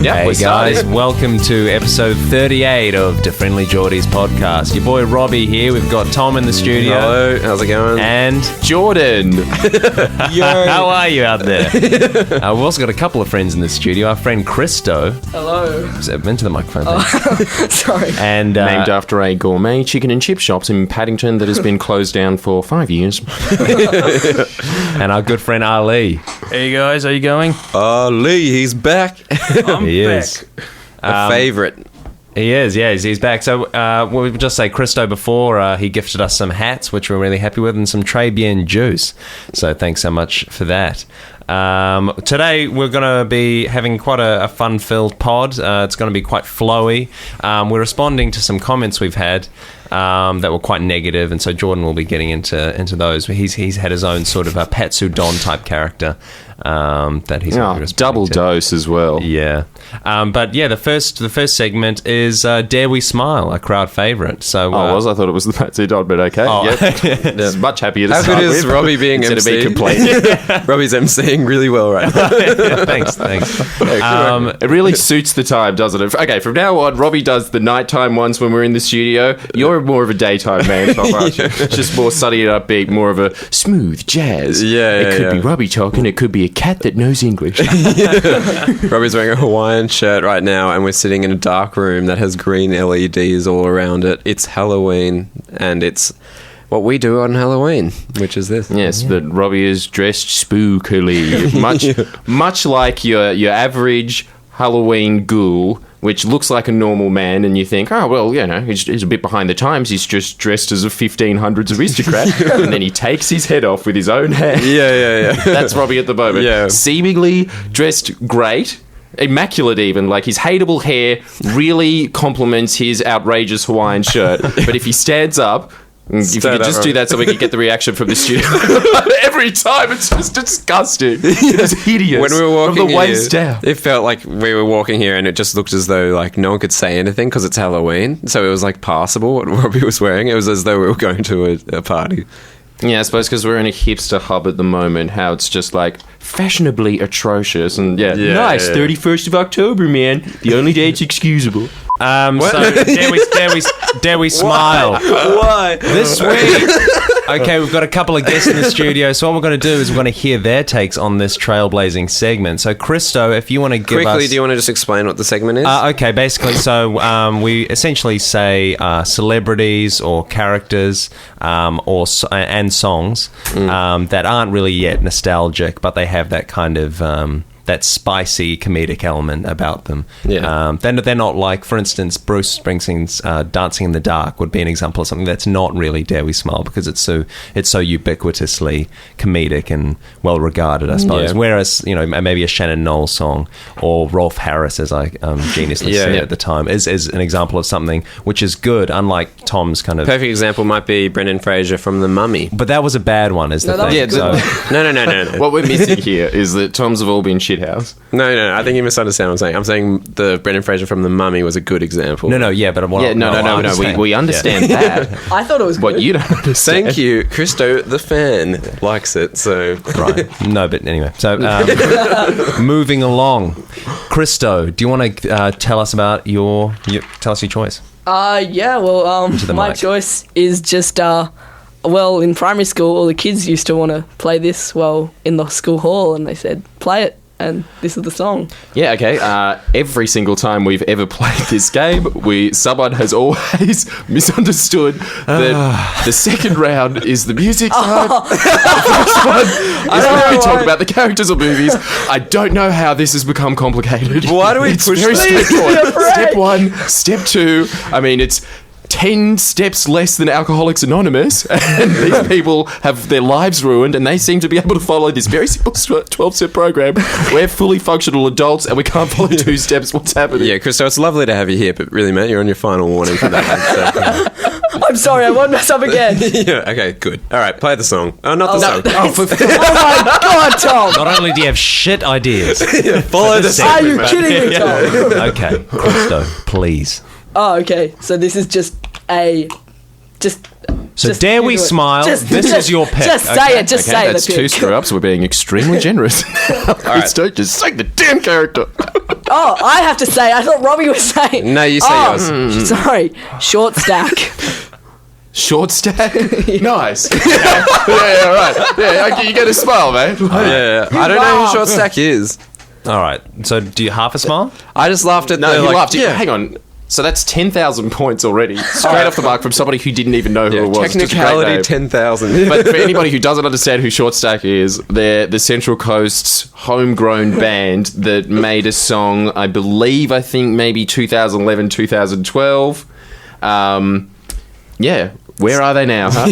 Yeah, hey guys, welcome to episode 38 of the Friendlyjordies podcast. Your boy Robbie here. We've got Tom in the studio. Hello, how's it going? And Jordan. Yo. How are you out there? We've also got a couple of friends in the studio. Our friend Christo. Hello. Into the microphone. Sorry. And named after a gourmet chicken and chip shop in Paddington that has been closed down for 5 years. And our good friend Ali. Hey guys, how you going? Lee, he's back. He is. A favourite. He is, yeah, he's back. So we'll just say Christo before, he gifted us some hats, which we're really happy with, and some Très Bien juice. So thanks so much for that. Today we're going to be having quite a fun-filled pod. It's going to be quite flowy. We're responding to some comments we've had that were quite negative, and so Jordan will be getting into those. He's had his own sort of a Patsu Don type character that he's double dose as well. Yeah, but yeah, the first segment is Dare We Smile, a crowd favourite. So I thought it was the Patsu Don, but okay. Oh. Yep. It's much happier to How start good is with. Robbie being Instead MC? of being complaining. Robbie's MCing really well right now. Thanks. It really suits the time, doesn't it? Okay, from now on, Robbie does the nighttime ones when we're in the studio. You're more of a daytime man, Tom, aren't you? Just more sunny and upbeat, more of a smooth jazz. Yeah, It could be Robbie talking, it could be a cat that knows English. Robbie's wearing a Hawaiian shirt right now, and we're sitting in a dark room that has green LEDs all around it. It's Halloween, and it's what we do on Halloween, which is this. Yes, but Robbie is dressed spookily, much like your average Halloween ghoul, which looks like a normal man, and you think, oh, well, you know, he's a bit behind the times. He's just dressed as a 1500s aristocrat, and then he takes his head off with his own hand. Yeah. That's Robbie at the moment. Yeah. Seemingly dressed great. Immaculate even, like his hateable hair really complements his outrageous Hawaiian shirt. But if he stands up, if you could just do that so we could get the reaction from the studio. Every time, it's just disgusting. It's hideous. When we were walking from the waist down. It felt like we were walking here, and it just looked as though like no one could say anything because it's Halloween. So it was like passable what Robbie was wearing. It was as though we were going to a party. Yeah, I suppose because we're in a hipster hub at the moment, how it's just like fashionably atrocious and nice. 31st of October, man. The only day it's excusable. So dare we smile? Why? This week, okay, we've got a couple of guests in the studio, so what we're going to do is we're going to hear their takes on this trailblazing segment. So, Christo, if you want to give Quickly, us... do you want to just explain what the segment is? Okay, basically, so we essentially say celebrities or characters and songs that aren't really yet nostalgic, but they have that kind of... that spicy comedic element about them. Yeah. They're not like, for instance, Bruce Springsteen's Dancing in the Dark would be an example of something that's not really Dare We Smile because it's so ubiquitously comedic and well regarded, I suppose. Yeah. Whereas, you know, maybe a Shannon Knowles song or Rolf Harris, as I geniusly said at the time, is an example of something which is good, unlike Tom's kind of... Perfect example might be Brendan Fraser from The Mummy. But that was a bad one, is the that thing. was a good one. No. What we're missing here is that Tom's have all been shithouse. No, I think you misunderstand what I'm saying. I'm saying the Brendan Fraser from The Mummy was a good example. No, but what No. We understand that. I thought it was What good. you don't understand. Thank you. Christo, the fan, likes it, so... Right. No, but anyway. So, moving along. Christo, do you want to tell us about your choice? My mic. choice is just, in primary school, all the kids used to want to play this, in the school hall, and they said, play it, and this is the song. Yeah, okay. Every single time we've ever played this game, someone has always misunderstood that the second round is the music side. The first one is where we talk about the characters or movies. I don't know how this has become complicated. Why do we it's push very this? straightforward. Step 1, step 2. I mean, it's 10 steps less than Alcoholics Anonymous, and these people have their lives ruined, and they seem to be able to follow this very simple 12-step program. We're fully functional adults, and we can't follow 2 steps. What's happening? Yeah, Christo, it's lovely to have you here, but really, mate, you're on your final warning for that. I'm sorry, I won't mess up again. Yeah, okay, good. All right, play the song. Oh, not the song. Oh my God, Tom! Not only do you have shit ideas, Follow the song. Are you kidding me, Tom? okay, Christo, please. Oh, okay. So this is just Dare We Smile? This is your pick. Just say it. Just say that's the 2 pick. screw-ups. We're being extremely generous. Please don't just sing the damn character. Oh, I have to say. I thought Robbie was saying. No, you say yours. Sorry, short stack. Short stack? Nice. Yeah, right. Yeah, you get a smile, mate. Yeah, I don't know who short stack is. All right. So do you half a smile? I just laughed at No, the, you like, laughed. Yeah. Hang on. So that's 10,000 points already. Straight off the mark from somebody who didn't even know who it was. Just a great Technicality name. 10,000. But for anybody who doesn't understand who Short Stack is, they're the Central Coast's homegrown band that made a song, I think maybe 2011, 2012. Yeah. Where are they now, huh?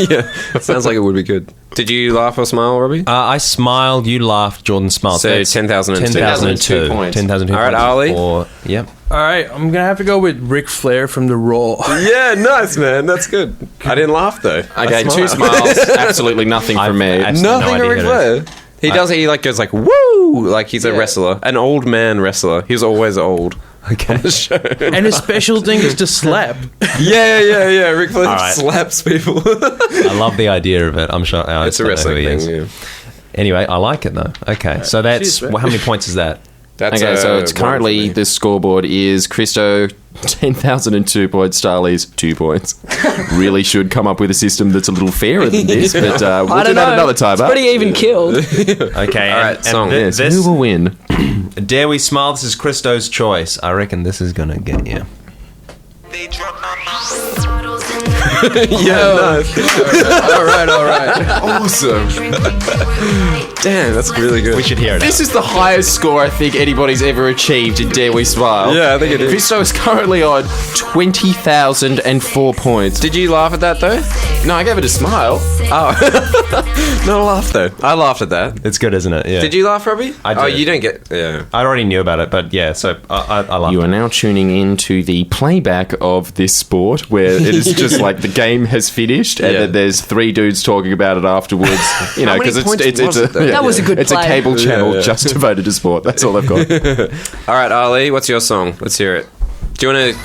Yeah, sounds like it would be good. Did you laugh or smile, Robbie? I smiled, you laughed, Jordan smiled. So That's 10,002. 10,002 points. 10,002 All right, points. Ali? Yep. All right, I'm going to have to go with Ric Flair from The Raw. Yeah, nice, man. That's good. I didn't laugh, though. Okay, 2 smiles. Absolutely nothing from me. I've- Nothing no to idea Ric who it Flair. He does. He like goes like woo, like he's a wrestler, an old man wrestler. He's always old. Okay. On the show. And his special thing is to slap. Yeah. Ric Flair All right. slaps people. I love the idea of it. I'm sure. I It's a don't know who wrestling he thing. is. Yeah. Anyway, I like it though. Okay, so that's Cheers, man. how many points is that? That's Okay, so it's one currently for me. the scoreboard is Christo 10,002 points, Starley's 2 points. Really should come up with a system that's a little fairer than this, but we'll I do don't that know. another time. It's huh? pretty even killed. Okay, All right, song. Yes, this who will win? Dare We Smile? This is Christo's choice. I reckon this is gonna get you. Yeah, nice. All right. Awesome. Damn, that's really good. We should hear it. This is the highest score I think anybody's ever achieved in Dare We Smile. Yeah, I think it is. Christo is currently on 20,004 points. Did you laugh at that though? No, I gave it a smile. Oh, not a laugh though. I laughed at that. It's good, isn't it? Yeah. Did you laugh, Robbie? I Oh, did. you don't get. Yeah. I already knew about it, but yeah. So I love You it. are now tuning in to the playback of this sport, where it is just like the game has finished, and Yeah. then there's 3 dudes talking about it afterwards. You know, How many because points it's was it, though? That was a good It's play. a cable channel Yeah. just devoted to sport. That's all I've got. All right, Ali, what's your song? Let's hear it. Do you want to?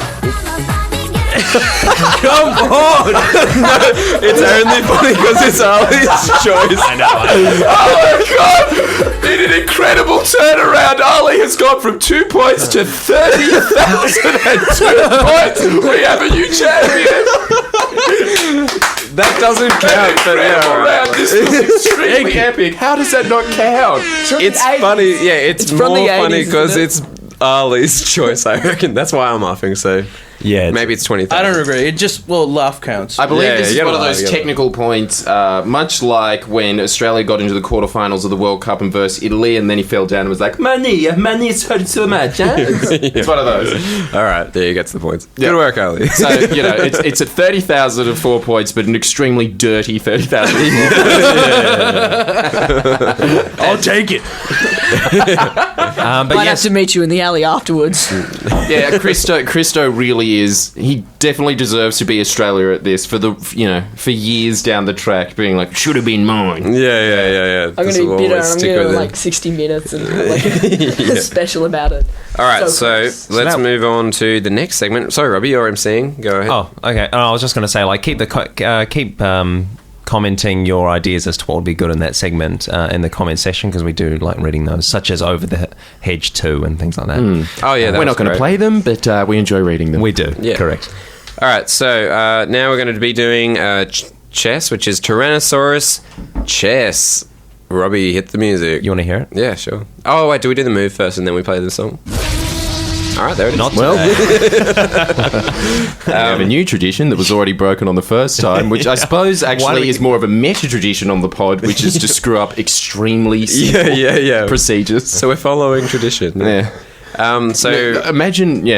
Come on! No, it's only funny because it's Ali's choice. I know. Oh my god! In an incredible turnaround, Ali has gone from 2 points to 30,002 points. We have a new champion. That doesn't count, but yeah. Incredible all right. round. This was extremely epic. How does that not count? It's funny, yeah. It's from more the funny 80s, because isn't it's Ali's choice. I reckon that's why I'm laughing. So Yeah. maybe it's 20,000. I don't regret it. It just, laugh counts. I believe Yeah, this you is gotta one of lie, those you gotta technical points, much like when Australia got into the quarterfinals of the World Cup and versus Italy, and then he fell down and was like, my knee is hurting so much. Huh? It's one of those. All right, there you get the points. Yeah. Good work, Ali. So, you know, it's at 30,004 points, but an extremely dirty 30,000. I'll take it. but Might yes, have to meet you in the alley afterwards. Yeah, Christo really is. He definitely deserves to be Australia at this for for years down the track, being like, should have been mine. Yeah. I'm going to be bitter and I'm going to like 60 minutes and have like special about it. All right, So so close. let's now- move on to the next segment. Sorry, Robbie, you're emceeing. Go ahead. Oh, okay. I was just going to say, like, keep commenting your ideas as to what would be good in that segment in the comment section, because we do like reading those, such as Over the Hedge 2 and things like that. Oh, yeah, that We're was not going to great. play them, but we enjoy reading them. We do. Yeah. Correct. All right, so now we're going to be doing chess, which is Tyrannosaurus chess. Robbie, hit the music. You want to hear it? Yeah, sure. Oh, wait, do we do the move first and then we play the song? All right, there it is. Not Well, today. we have a new tradition that was already broken on the first time, which I suppose Why do actually we- is more of a meta tradition on the pod, which is to screw up extremely simple Yeah. procedures. So we're following tradition. Yeah. So Imagine,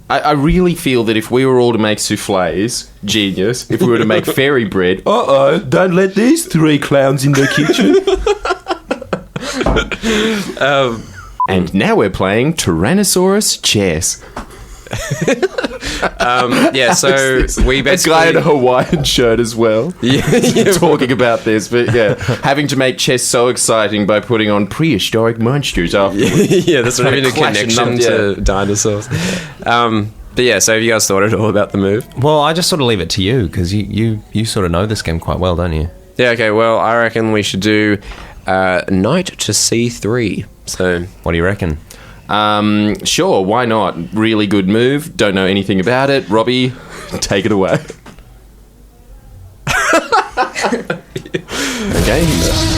I really feel that if we were all to make souffles, genius. If we were to make fairy bread, don't let these 3 clowns in the kitchen. And now we're playing Tyrannosaurus chess. yeah, so we A guy basically in a Hawaiian shirt as well. Talking about this, but having to make chess so exciting by putting on prehistoric monsters afterwards. yeah, there's not Trying even to a clash connection them, to dinosaurs. But yeah, so have you guys thought at all about the move? Well, I just sort of leave it to you, because you sort of know this game quite well, don't you? Yeah, okay, well, I reckon we should do knight to c3. So, What do you reckon? Sure, why not? Really good move. Don't know anything about it. Robbie, take it away. Okay,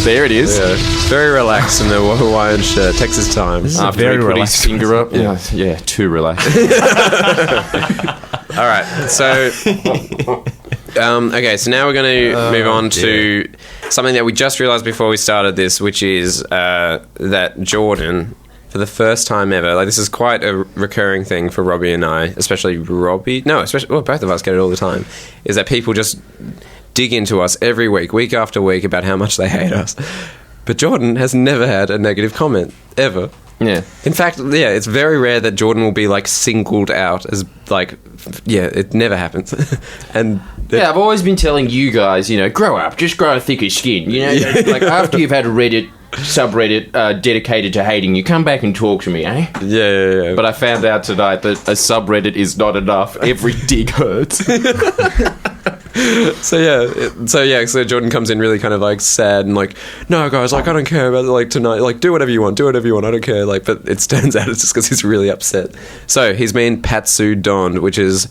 there it is. Yeah. Very relaxed in the Hawaiian shirt. Takes his time. This is After very he put his relaxed. finger up. Yeah, too relaxed. All right, so okay, so now we're going to move on to something that we just realised before we started this, which is that Jordan, for the first time ever, like this is quite a recurring thing for Robbie and I, especially Robbie. No, especially both of us get it all the time. Is that people just dig into us every week after week, about how much they hate us. But Jordan has never had a negative comment ever. Yeah. In fact, it's very rare that Jordan will be like singled out as like, it never happens. And Yeah, I've always been telling you guys, grow up, just grow a thicker skin. Like after you've had a Reddit subreddit dedicated to hating you, come back and talk to me, eh? Yeah. But I found out tonight that a subreddit is not enough. Every dig hurts. So Jordan comes in really kind of like sad and like, no guys, like I don't care about like tonight, like do whatever you want, I don't care, like, but it turns out it's just because he's really upset. So he's mean Patsu Don, which is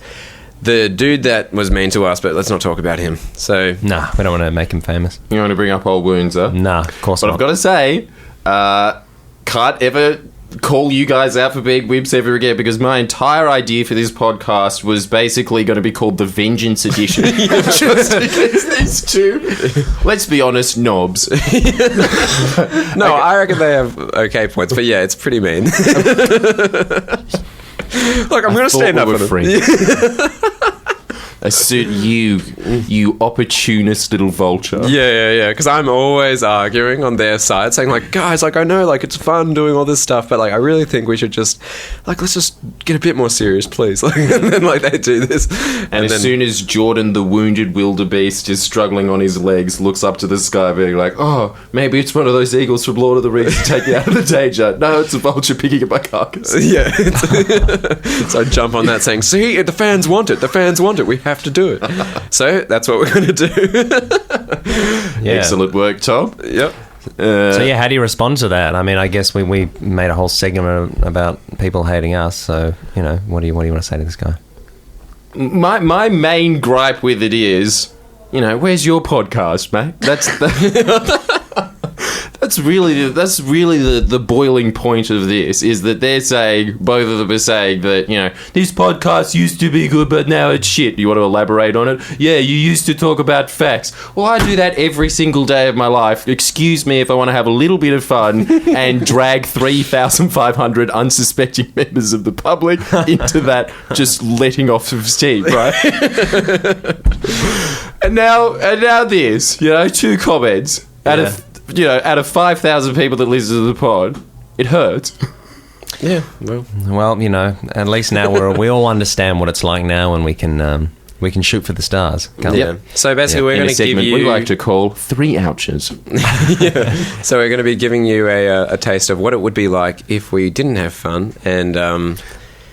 the dude that was mean to us, but let's not talk about him. So Nah, we don't want to make him famous. You want to bring up old wounds, huh? Nah, of course But not. I've got to say, can't ever call you guys out for being wimps ever again, because my entire idea for this podcast was basically going to be called the Vengeance Edition. Just against these two, let's be honest, knobs. no, I reckon they have okay points, but yeah, it's pretty mean. Look, I'm going to stand up for them. I suit you opportunist little vulture. Yeah, because I'm always arguing on their side, saying like, guys, like I know like it's fun doing all this stuff, but like I really think we should just like let's just get a bit more serious, please. Like, and then like they do this, And as soon as Jordan, the wounded wildebeest, is struggling on his legs, looks up to the sky, being like, "Oh, maybe it's one of those eagles from Lord of the Rings to take me out of the danger." No, it's a vulture picking at my carcass. yeah, so I jump on that, saying, "See, the fans want it. The fans want it. We have to do it." So that's what we're going to do. Yeah. Excellent work, Tom. Yep. So yeah, how do you respond to that? I mean, I guess we made a whole segment about people hating us. So what do you want to say to this guy? My main gripe with it is, where's your podcast, mate? That's really the boiling point of this, is that they're saying, both of them are saying that, this podcast used to be good, but now it's shit. You want to elaborate on it? Yeah, you used to talk about facts. Well, I do that every single day of my life. Excuse me if I want to have a little bit of fun and drag 3,500 unsuspecting members of the public into that just letting off of steam, right? and now this, two comments out of 5,000 people that listen to the pod, it hurts. Yeah. Well, at least now we all understand what it's like now, and we can shoot for the stars. Can't we? Yeah. So basically, we're In going a to give segment you. we like to call 3 ouches. So we're going to be giving you a taste of what it would be like if we didn't have fun, and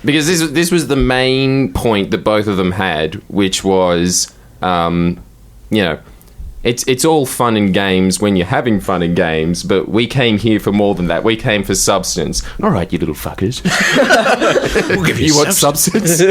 Because this was the main point that both of them had, which was, it's all fun and games when you're having fun and games, but we came here for more than that. We came for substance. All right, you little fuckers. we'll give You want substance?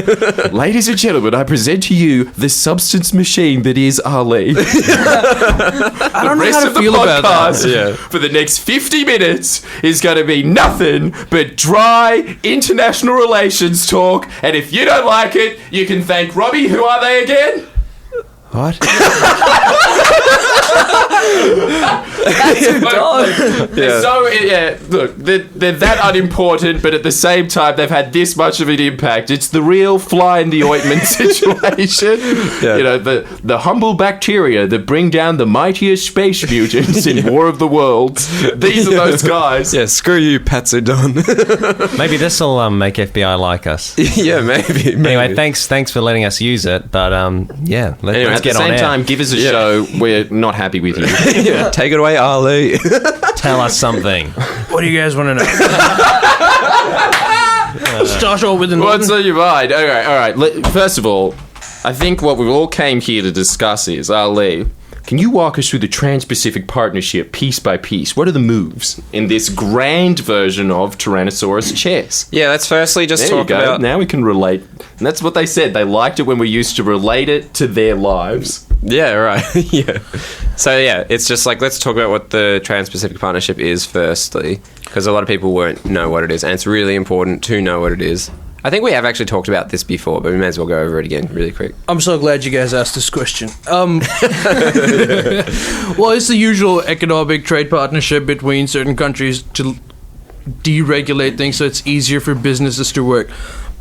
Ladies and gentlemen, I present to you the substance machine that is Ali. I don't know Rest how of to the feel about that. podcast Yeah. for the next 50 minutes is going to be nothing but dry international relations talk. And if you don't like it, you can thank Robbie. Who are they again? What? Look, they're that unimportant, but at the same time, they've had this much of an impact. It's the real fly in the ointment situation. Yeah. The humble bacteria that bring down the mightiest space mutants in War of the Worlds. These are those guys. yeah, screw you, Patsu Don. Maybe this will make FBI like us. yeah, maybe. Anyway, thanks for letting us use it. But yeah, Anyway, let's at the get on same air. time, give us a show. We're not happy with you. yeah, take it away, Ali. Tell us something. What do you guys want to know? Start off with an What's on your mind? All right. First of all, I think what we all came here to discuss is, Ali, can you walk us through the Trans-Pacific Partnership piece by piece? What are the moves in this grand version of Tyrannosaurus chess? Yeah, let's firstly just There you talk go. about... Now we can relate. And that's what they said. They liked it when we used to relate it to their lives. Yeah, right. Yeah. So, yeah, it's just like, let's talk about what the Trans-Pacific Partnership is firstly, because a lot of people won't know what it is, and it's really important to know what it is. I think we have actually talked about this before, but we may as well go over it again really quick. I'm so glad you guys asked this question. Well, it's the usual economic trade partnership between certain countries to deregulate things so it's easier for businesses to work.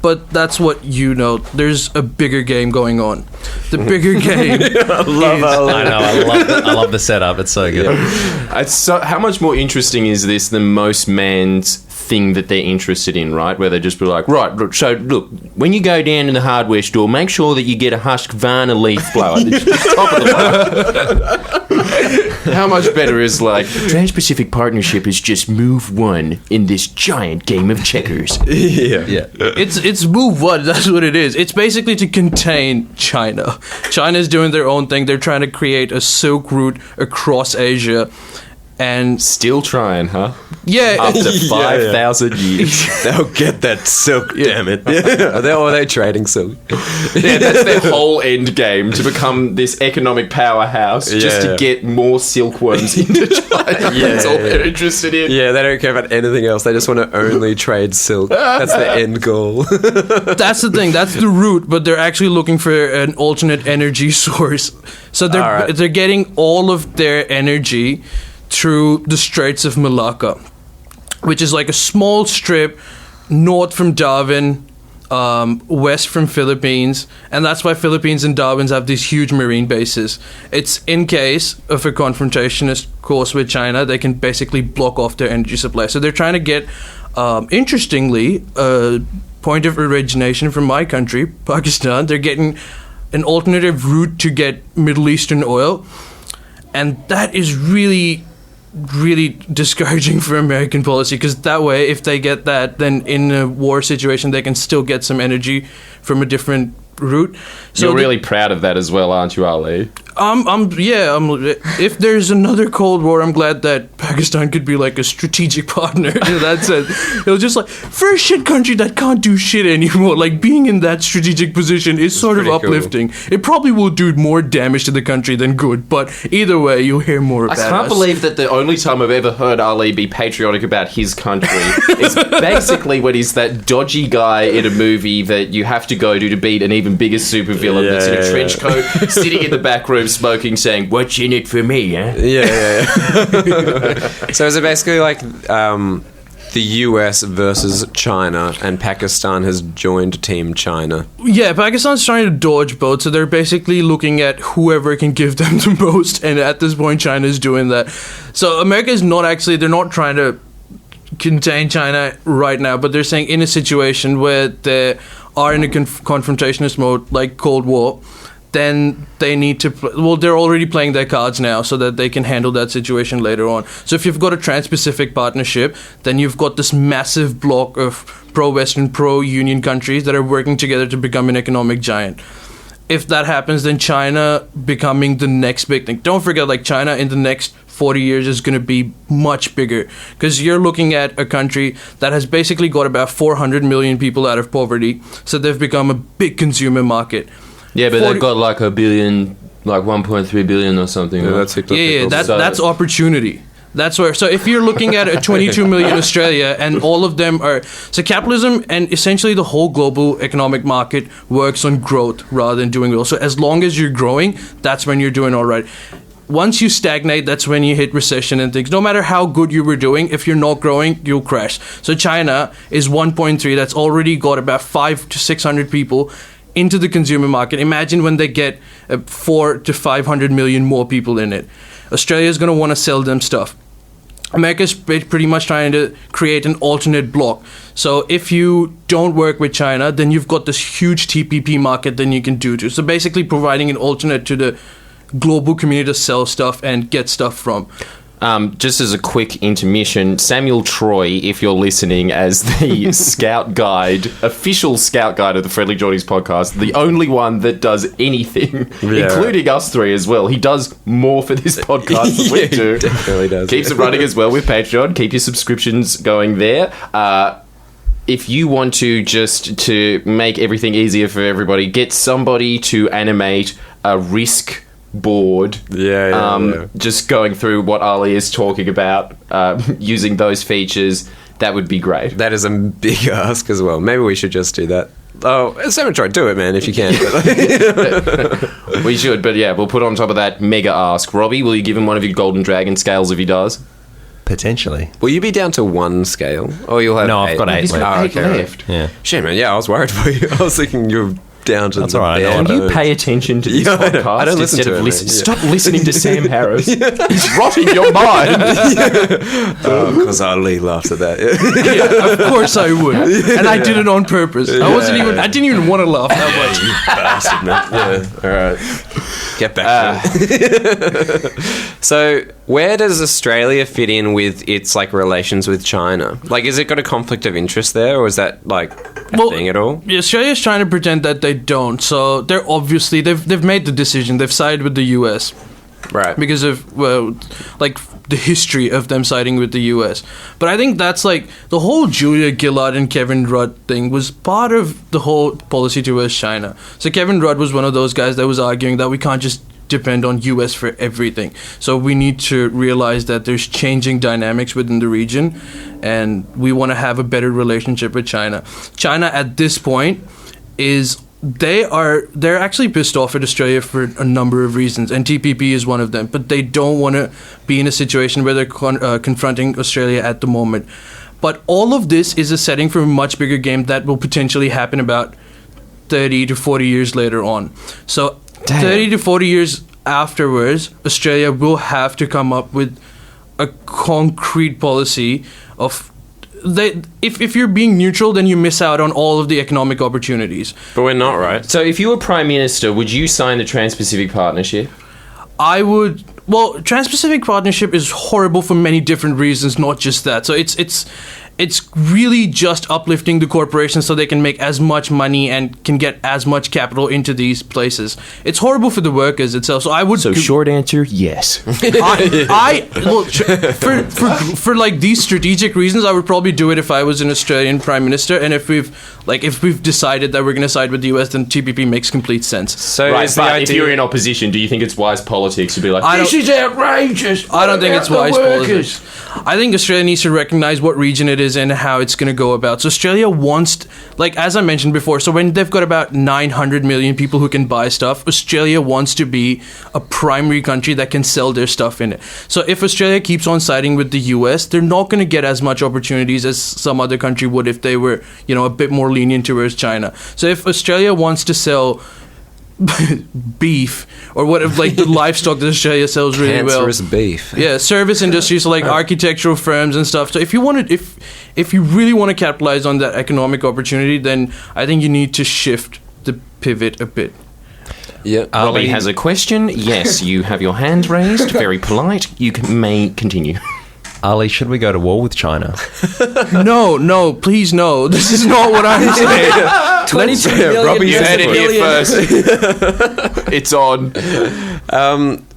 But that's what you know. There's a bigger game going on. The bigger game. I love the setup. It's so good. How much more interesting is this than most man's thing that they're interested in, right? Where they just be like, right, look, so look, when you go down to the hardware store, make sure that you get a Husqvarna leaf blower. It's the top of the line. How much better is like Trans-Pacific Partnership is just move one in this giant game of checkers. Yeah. It's move one. That's what it is. It's basically to contain China. China's doing their own thing. They're trying to create a Silk Route across Asia. And Still trying, huh? yeah, After 5,000 years. They'll get that silk, damn it. Are they trading silk? Yeah, that's their whole end game, to become this economic powerhouse just to get more silkworms into China. That's all they're interested in. Yeah, they don't care about anything else. They just want to only trade silk. That's the end goal. that's the thing. That's the route. But they're actually looking for an alternate energy source. So they're getting all of their energy through the Straits of Malacca, which is like a small strip north from Darwin, west from Philippines, and that's why Philippines and Darwin have these huge marine bases. It's in case of a confrontationist course with China, they can basically block off their energy supply. So they're trying to get, interestingly, a point of origination from my country, Pakistan. They're getting an alternative route to get Middle Eastern oil, and that is really discouraging for American policy, because that way, if they get that, then in a war situation they can still get some energy from a different route. So You're really proud of that as well, aren't you, Ali? if there's another Cold War, I'm glad that Pakistan could be like a strategic partner in that sense. It was just like, for a shit country that can't do shit anymore, like being in that strategic position is sort of uplifting. Cool. It probably will do more damage to the country than good, but either way, you'll hear more about it. I can't believe that the only time I've ever heard Ali be patriotic about his country is basically when he's that dodgy guy in a movie that you have to go to beat an even bigger supervillain that's in a trench coat, sitting in the back room smoking, saying, "What's in it for me, eh?" Yeah. So is it basically like the US versus China, and Pakistan has joined Team China? Yeah, Pakistan's trying to dodge both, so they're basically looking at whoever can give them the most, and at this point, China's doing that. So America is not actually, they're not trying to contain China right now, but they're saying in a situation where they are in a confrontationist mode, like Cold War, then they need to... they're already playing their cards now so that they can handle that situation later on. So if you've got a Trans-Pacific Partnership, then you've got this massive block of pro-Western, pro-Union countries that are working together to become an economic giant. If that happens, then China becoming the next big thing. Don't forget, like, China in the next 40 years is going to be much bigger, because you're looking at a country that has basically got about 400 million people out of poverty, so they've become a big consumer market. Yeah, but they've got like 1 billion, like 1.3 billion or something. Yeah, right? That's opportunity. That's where. So if you're looking at a 22 million Australia, and all of them are... So capitalism and essentially the whole global economic market works on growth rather than doing well. So as long as you're growing, that's when you're doing all right. Once you stagnate, that's when you hit recession and things. No matter how good you were doing, if you're not growing, you'll crash. So China is 1.3. That's already got about 500 to 600 people into the consumer market. Imagine when they get 400 to 500 million more people in it. Australia's going to want to sell them stuff. America's pretty much trying to create an alternate block. So if you don't work with China, then you've got this huge TPP market that you can do to. So basically providing an alternate to the global community to sell stuff and get stuff from. Just as a quick intermission, Samuel Troy, if you're listening, as the scout guide, official scout guide of the Friendlyjordies podcast, the only one that does anything, including us three as well. He does more for this podcast than we do. Definitely does. Keeps it running as well with Patreon. Keep your subscriptions going there. If you want to make everything easier for everybody, get somebody to animate a risk board. Just going through what Ali is talking about, using those features, that would be great. That is a big ask as well. Maybe we should just do that. Oh, Sam, try do it, man, if you can. We should, but yeah, we'll put on top of that mega ask. Robbie, will you give him one of your golden dragon scales if he does? Potentially. Will you be down to 1 scale? Or you'll have No, 8? I've got 8 He's left. got 8 okay, left. Yeah. Shit, man. Yeah, I was worried for you. I was thinking you're down to That's the all right, I know bare what Can you bones. pay attention to this Yeah, I know. podcast I don't listen instead to of it, listen? man. Yeah. Stop listening to Sam Harris. He's rotting your mind. Because Ali laughed at that. Yeah, of course I would, and I did it on purpose. I didn't even want to laugh that much. Bastard, man. Yeah. All right. Get back to it. So, where does Australia fit in with its like relations with China? Like, is it got a conflict of interest there, or is that like a thing at all? Yeah, Australia's trying to pretend that they don't. So they're obviously they've made the decision. They've sided with the U.S. Right. because of like the history of them siding with the U.S. But I think that's like the whole Julia Gillard and Kevin Rudd thing was part of the whole policy towards China. So Kevin Rudd was one of those guys that was arguing that we can't just depend on U.S. for everything. So we need to realize that there's changing dynamics within the region, and we want to have a better relationship with China. China at this point is they're actually pissed off at Australia for a number of reasons, and TPP is one of them. But they don't want to be in a situation where they're confronting Australia at the moment. But all of this is a setting for a much bigger game that will potentially happen about 30 to 40 years later on. So 30 to 40 years afterwards, Australia will have to come up with a concrete policy of if you're being neutral, then you miss out on all of the economic opportunities. But we're not, right? So if you were Prime Minister, would you sign the Trans-Pacific Partnership? I would. Well, Trans-Pacific Partnership is horrible for many different reasons, not just that. So it's really just uplifting the corporations so they can make as much money and can get as much capital into these places. It's horrible for the workers itself. So I would. So short answer, yes. For like these strategic reasons, I would probably do it if I was an Australian Prime Minister, and if we've decided that we're going to side with the US, then TPP makes complete sense. So Right, is the but if idea... you're in opposition, do you think it's wise politics to be like, I this is outrageous? I don't think it's Help the wise workers." politics. I think Australia needs to recognize what region it is and how it's going to go about. So Australia wants, like as I mentioned before, so when they've got about 900 million people who can buy stuff, Australia wants to be a primary country that can sell their stuff in it. So if Australia keeps on siding with the US, they're not going to get as much opportunities as some other country would if they were, a bit more lenient towards China. So if Australia wants to sell beef or whatever, like the livestock that Australia sells really well. Cancerous beef. Yeah, service industries, so like architectural firms and stuff. So if you really want to capitalize on that economic opportunity, then I think you need to shift the pivot a bit. Yeah. Robbie has a question. Yes, you have your hand raised. Very polite. You may continue. Ali, should we go to war with China? No, please no. This is not what I'm saying. 22 million. Robbie You heard it here million. first. It's on.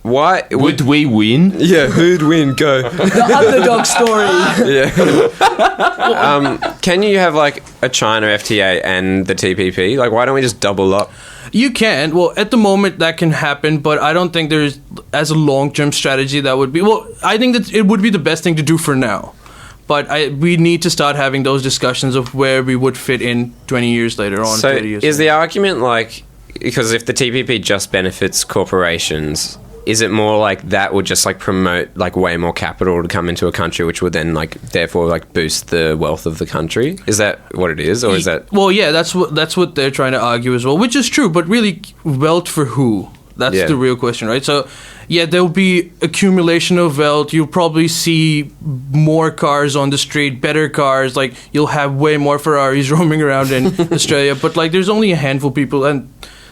Why Would we win? Yeah, who'd win? Go. The underdog story. Yeah. Can you have like a China FTA and the TPP? Like, why don't we just double up? You can. Well, at the moment that can happen, but I don't think there's, as a long-term strategy, that would be... Well, I think that it would be the best thing to do for now. But we need to start having those discussions of where we would fit in 20 years later on, So 30 years is later. the argument like... Because if the TPP just benefits corporations... Is it more like that would just like promote like way more capital to come into a country, which would then like therefore like boost the wealth of the country? Is that what it is, or is that? Well, yeah, that's what they're trying to argue as well, which is true. But really, wealth for who? That's Yeah. the real question, right? So, yeah, there'll be accumulation of wealth. You'll probably see more cars on the street, better cars. Like you'll have way more Ferraris roaming around in Australia. But like, there's only a handful of people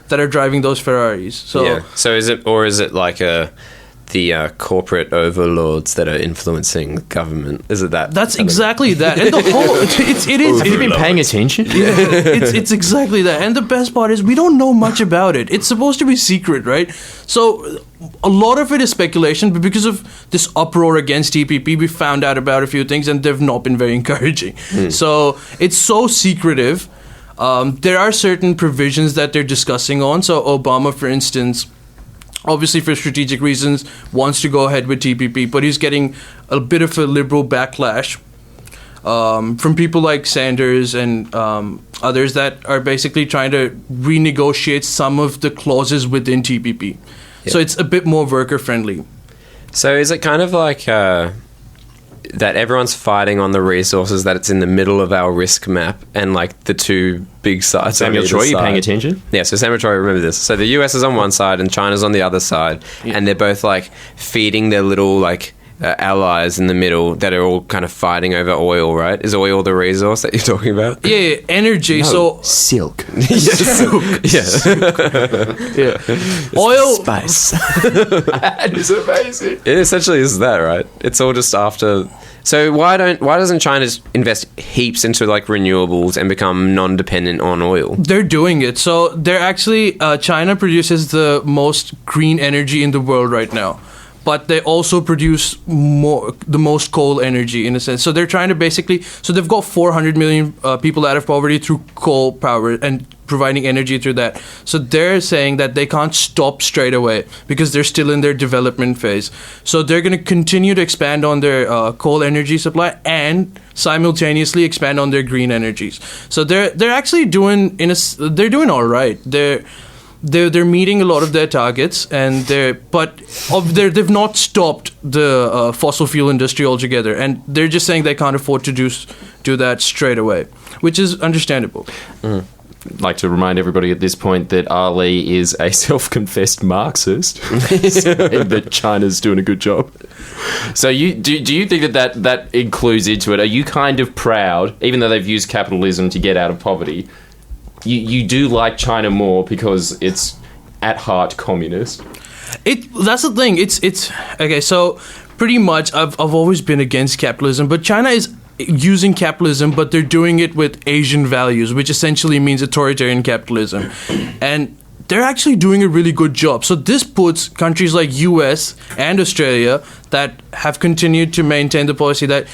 that are driving those Ferraris. So Yeah. So is it like the corporate overlords that are influencing government. Is it that? That's exactly that. And the whole it is. Have you been paying attention? It's exactly that. And the best part is we don't know much about it. It's supposed to be secret, right? So a lot of it is speculation, but because of this uproar against TPP, we found out about a few things, and they've not been very encouraging. So it's so secretive. There are certain provisions that they're discussing on. So Obama, for instance, obviously for strategic reasons, wants to go ahead with TPP, but he's getting a bit of a liberal backlash from people like Sanders and others that are basically trying to renegotiate some of the clauses within TPP. So it's a bit more worker-friendly. So is it kind of like that everyone's fighting on the resources, that it's in the middle of our risk map, and like the two big sides? Samuel Troy, you paying attention? Yeah, so Samuel Troy, remember this. So the US is on one side and China's on the other side, and they're both like feeding their little like allies in the middle that are all kind of fighting over oil, right? Is oil the resource that you're talking about? Yeah, energy. So silk. Silk. Yeah. oil. Spice. That is amazing. It essentially is that, right? It's all just after. So why doesn't China just invest heaps into like renewables and become non-dependent on oil? They're doing it. So they're actually China produces the most green energy in the world right now, but they also produce the most coal energy in a sense. So they're trying to basically. So they've got 400 million people out of poverty through coal power and providing energy through that. So they're saying that they can't stop straight away because they're still in their development phase. So they're going to continue to expand on their coal energy supply and simultaneously expand on their green energies. So they're actually doing they're doing all right. They're meeting a lot of their targets, and they've not stopped the fossil fuel industry altogether, and they're just saying they can't afford to do that straight away, which is understandable. Like to remind everybody at this point that Ali is a self-confessed Marxist, saying that China's doing a good job. So do you think that includes into it? Are you kind of proud, even though they've used capitalism to get out of poverty? You do like China more because it's at heart communist. That's the thing. It's okay. So pretty much, I've always been against capitalism, but China is using capitalism, but they're doing it with Asian values, which essentially means authoritarian capitalism, and they're actually doing a really good job. So this puts countries like US and Australia that have continued to maintain the policy that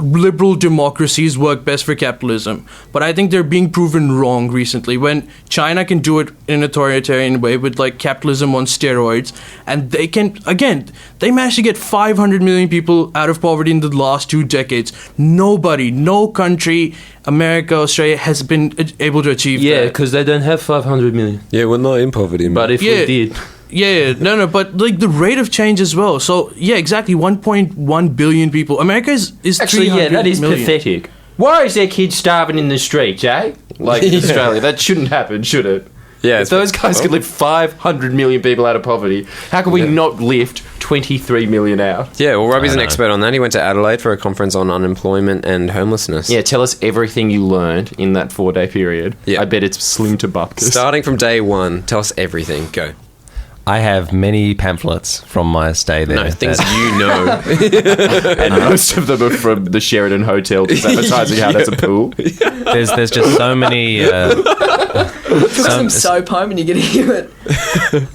liberal democracies work best for capitalism. But I think they're being proven wrong recently when China can do it in an authoritarian way with like capitalism on steroids, and they managed to get 500 million people out of poverty in the last 2 decades. No country, America, Australia, has been able to achieve that. Yeah, because they don't have 500 million. Yeah, we're not in poverty, man. But if we did... Yeah, no, but like the rate of change as well. So yeah, exactly, 1.1 billion people. America is actually, 300 that is million. pathetic. Why is there kids starving in the streets, eh? Like in Australia, that shouldn't happen, should it? Yeah, if those guys could lift 500 million people out of poverty, how can we not lift 23 million out? Yeah, well, Robbie's an expert on that. He went to Adelaide for a conference on unemployment and homelessness. Yeah, tell us everything you learned in that 4-day period. Yeah. I bet it's slim to bupkis. Starting from day one, tell us everything. Go. I have many pamphlets from my stay there. No, things you know. And most of them are from the Sheridan Hotel, just advertising how that's a pool. There's just so many... Took some soap home and you're going to hear it.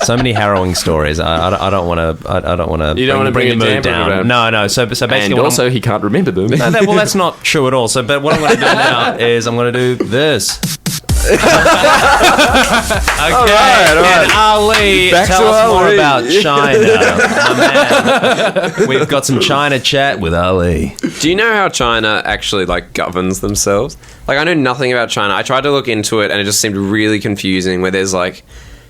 So many harrowing stories. I don't want to... You don't want to bring the mood down. No. So basically... And also, he can't remember them. Well, that's not true at all. So, but what I'm going to do now is I'm going to do this. Okay, all right. And Ali, tell us more about China, my man. We've got some China chat with Ali. Do you know how China actually like governs themselves? Like, I know nothing about China. I tried to look into it, and it just seemed really confusing. Where there's like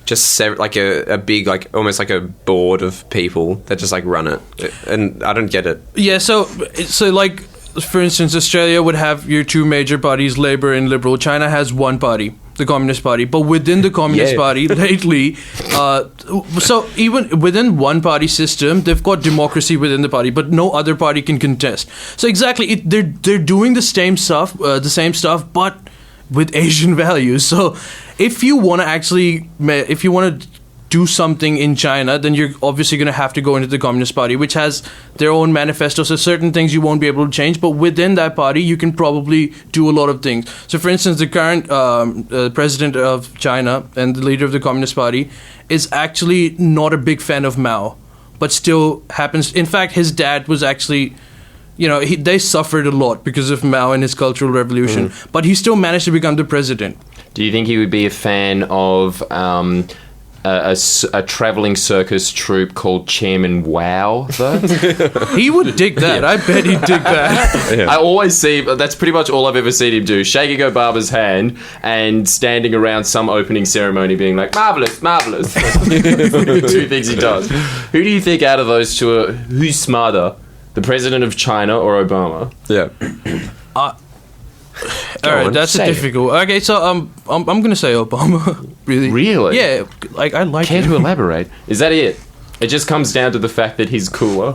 just like a big, like almost like a board of people that just like run it, and I don't get it. Yeah, so like. For instance, Australia would have your 2 major parties, Labour and Liberal. China has one party, the Communist Party. But within the Communist Party, lately, so even within one party system, they've got democracy within the party, but no other party can contest. So exactly, they're doing the same stuff, but with Asian values. So if you want to do something in China, then you're obviously going to have to go into the Communist Party, which has their own manifesto. So certain things you won't be able to change, but within that party, you can probably do a lot of things. So, for instance, the current president of China and the leader of the Communist Party is actually not a big fan of Mao, but still happens. In fact, his dad was actually, they suffered a lot because of Mao and his Cultural Revolution, but he still managed to become the president. Do you think he would be a fan of a traveling circus troupe called Chairman Wow, though? He would dig that. I bet he'd dig that. I always see, that's pretty much all I've ever seen him do, shaking Obama's hand and standing around some opening ceremony being like, marvellous, marvellous. The two things he does. Who do you think out of those two, who's smarter, the president of China or Obama? Yeah. All right, that's difficult. Okay, so I'm gonna say Obama. Really? Yeah, like I like Care him. to elaborate? Is that it? It just comes down to the fact that he's cooler.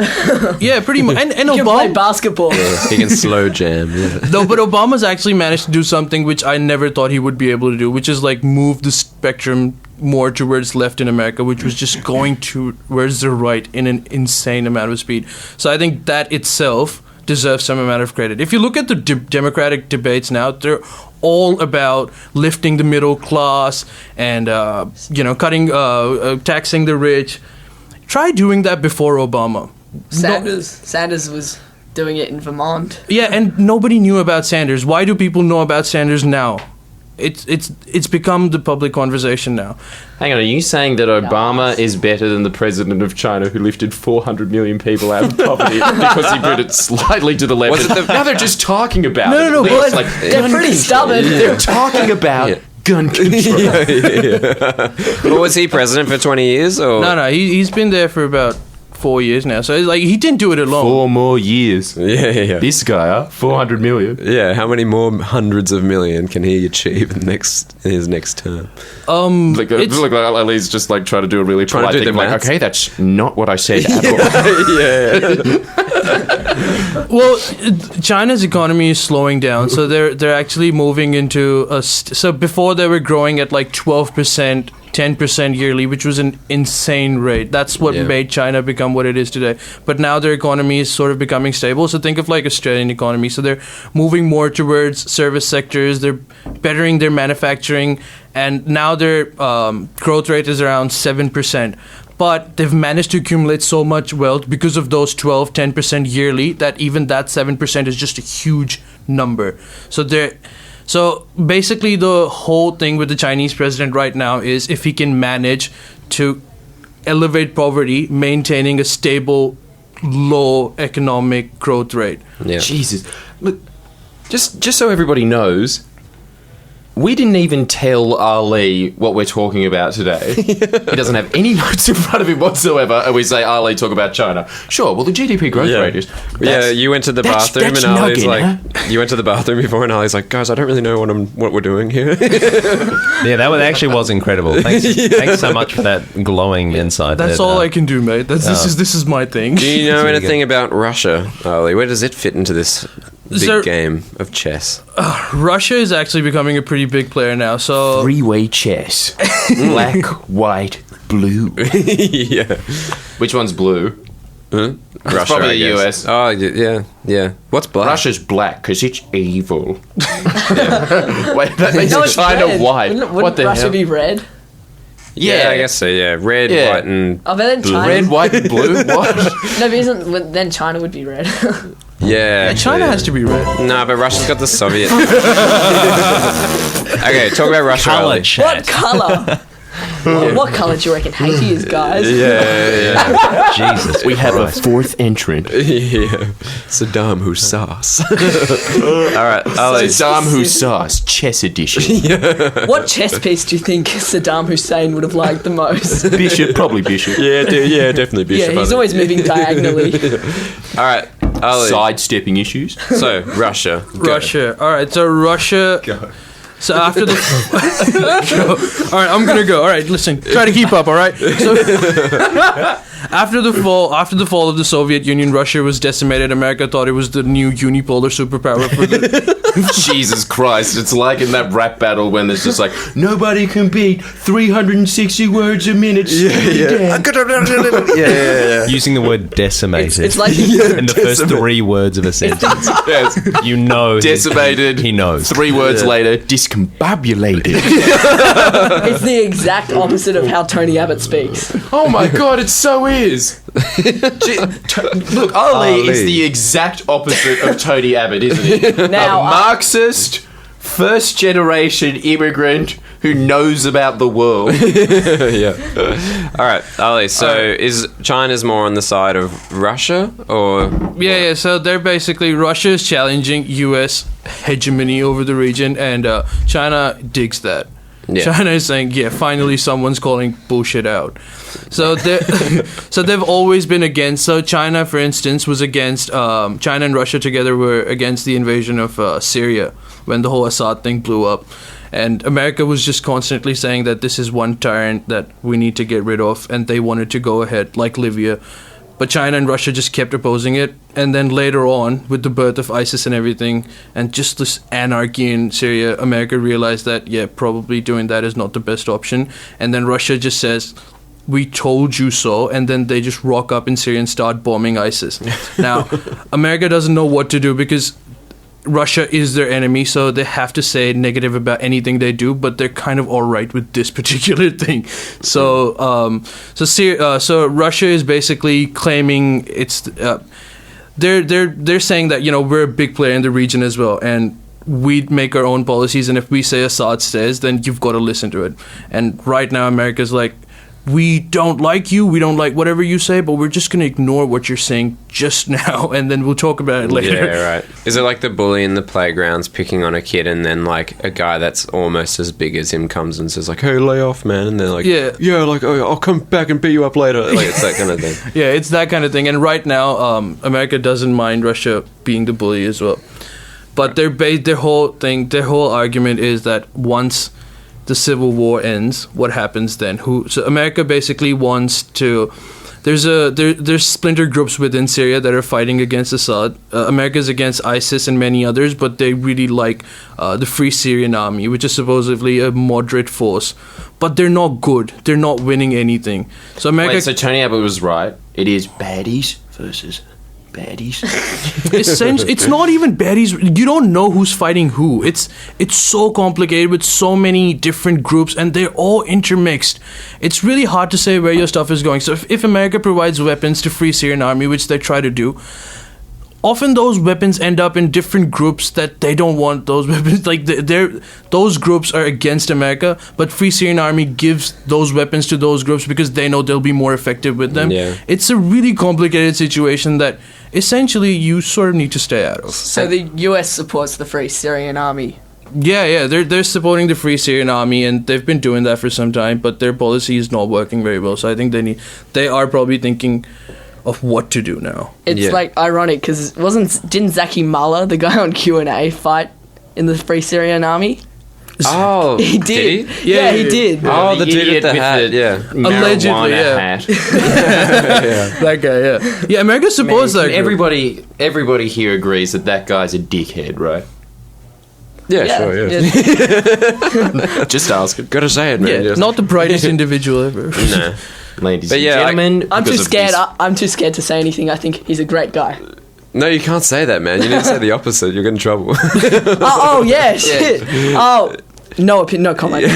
Yeah, pretty much. And You can play Obama. basketball. He can slow jam. Yeah. No, but Obama's actually managed to do something which I never thought he would be able to do, which is like move the spectrum more towards left in America, which was just going towards the right in an insane amount of speed. So I think that itself deserves some amount of credit. If you look at the Democratic debates now, they're all about lifting the middle class and taxing the rich. Try doing that before Obama. Sanders was doing it in Vermont. Yeah, and nobody knew about Sanders. Why do people know about Sanders now? It's become the public conversation now. Hang on, are you saying that Obama is better than the president of China who lifted 400 million people out of poverty because he put it slightly to the left? Now they're just talking about it. No, It's but like they're pretty stubborn. They're talking about gun control. Well, was he president for 20 years? Or? No, he's been there for about 4 years now. So like he didn't do it alone. 4 more years. Yeah. This guy, 400 million. Yeah, how many more hundreds of million can he achieve in his next term? Look, Ali's just like trying to do a really polite to do thing. the Like, maths. okay, that's not what I said at all. Yeah. Well, China's economy is slowing down, so they're actually moving into so before they were growing at like 12%, 10% yearly, which was an insane rate. That's what made China become what it is today. But now their economy is sort of becoming stable. So think of like Australian economy. So they're moving more towards service sectors. They're bettering their manufacturing, and now their growth rate is around 7%. But they've managed to accumulate so much wealth because of those 12, 10% yearly that even that 7% is just a huge number. So basically the whole thing with the Chinese president right now is if he can manage to elevate poverty, maintaining a stable, low economic growth rate. Yeah. Jesus. Look, just so everybody knows, we didn't even tell Ali what we're talking about today. He doesn't have any notes in front of him whatsoever, and we say, Ali, talk about China. Sure, well, the GDP growth rate is... Yeah, you went to the bathroom that's and Ali's nugging, like... You went to the bathroom before and Ali's like, guys, I don't really know what we're doing here. Yeah, that one actually was incredible. Thanks so much for that glowing insight. That's all I can do, mate. This is my thing. Do you know really anything about Russia, Ali? Where does it fit into this big game of chess? Russia is actually becoming a pretty big player now. So Three-way chess. Black, white, blue. Yeah. Which one's blue? Russia, probably I the guess. US. Oh, yeah. What's black? Russia's black because it's evil. Wait, that makes No, it's China red. white. Wouldn't What the Russia hell? be red? Yeah, I guess so, yeah. Red, Yeah. white, and... Oh, but then China. Red, white, and blue? What? No, but then China would be red. Yeah. China has to be red. No, but Russia's got the Soviet... Okay, talk about Russia, Color Ali. chat. What colour? What colour do you reckon Haiti is, guys? Yeah. Jesus. We have a fourth entrant. Yeah. Saddam Hussein. All right, Ali. Saddam Hussein's chess edition. What chess piece do you think Saddam Hussein would have liked the most? Bishop, probably Bishop. Yeah, definitely Bishop. Yeah, he's always moving diagonally. All right, Ali. Sidestepping issues. So, Russia. Go. Russia. All right, so Russia. Go. So after the... All right, I'm going to go. All right, listen. Try to keep up, all right? So after the fall of the Soviet Union, Russia was decimated. America thought it was the new unipolar superpower for Jesus Christ. It's like in that rap battle when there's just like, nobody can beat 360 words a minute. Yeah. Using the word decimated. It's like in the first 3 words of a sentence. Yes. You know. Decimated. He knows. 3 words later, discombobulated. it's the exact opposite of how Tony Abbott speaks. Oh my god, it so is. Look, Ali is the exact opposite of Tony Abbott, isn't he? Now, a Marxist, first-generation immigrant who knows about the world. Yeah. All right, Ali. So, is China's more on the side of Russia, or Yeah. So they're basically Russia is challenging U.S. hegemony over the region, and China digs that. Yeah. China is saying, yeah, finally someone's calling bullshit out. So they've always been against. So China, for instance, was against. China and Russia together were against the invasion of Syria when the whole Assad thing blew up, and America was just constantly saying that this is one tyrant that we need to get rid of, and they wanted to go ahead like Libya. But China and Russia just kept opposing it. And then later on, with the birth of ISIS and everything, and just this anarchy in Syria, America realized that, yeah, probably doing that is not the best option. And then Russia just says, we told you so. And then they just rock up in Syria and start bombing ISIS. Now, America doesn't know what to do because Russia is their enemy, so they have to say negative about anything they do, but they're kind of all right with this particular thing. So, so Russia is basically claiming it's. They're saying that we're a big player in the region as well, and we make our own policies, and if we say Assad says, then you've got to listen to it. And right now, America's like, we don't like you, we don't like whatever you say, but we're just going to ignore what you're saying just now, and then we'll talk about it later. Yeah, right. Is it like the bully in the playgrounds picking on a kid, and then like a guy that's almost as big as him comes and says like, hey, lay off, man, and they're like, yeah, like, oh, I'll come back and beat you up later. Like, it's that kind of thing. Yeah, it's that kind of thing. And right now, America doesn't mind Russia being the bully as well. But their whole argument is that once the civil war ends, what happens then? So America basically wants to. There's splinter groups within Syria that are fighting against Assad. America's against ISIS and many others, but they really like the Free Syrian Army, which is supposedly a moderate force. But they're not good. They're not winning anything. So America. Wait, so Tony Abbott was right. It is baddies versus baddies. It's not even baddies. You don't know who's fighting who. It's so complicated with so many different groups, and they're all intermixed. It's really hard to say where your stuff is going. So if America provides weapons to Free Syrian Army, which they try to do, often those weapons end up in different groups that they don't want those weapons. Like those groups are against America, but Free Syrian Army gives those weapons to those groups because they know they'll be more effective with them. Yeah. It's a really complicated situation that essentially you sort of need to stay out of. So the US supports the Free Syrian Army. Yeah, they're supporting the Free Syrian Army, and they've been doing that for some time, but their policy is not working very well. So I think they are probably thinking of what to do now. It's like ironic because didn't Zaki Mullah, the guy on Q&A, fight in the Free Syrian Army? Oh, He did. he? Yeah, he did. Oh, the dude with the hat, yeah. Allegedly, yeah. Hat. That guy, yeah. Yeah, America supports that group. Everybody here agrees that guy's a dickhead, right? Yeah, sure, yeah. Just ask it. Gotta say it, man. Yeah, not the brightest individual ever. No. Ladies But and yeah, gentlemen, I'm too because of scared. this- I'm too scared to say anything. I think he's a great guy. No, you can't say that, man. You need to say the opposite. You'll get in trouble. Oh yeah, shit. Oh, no comment.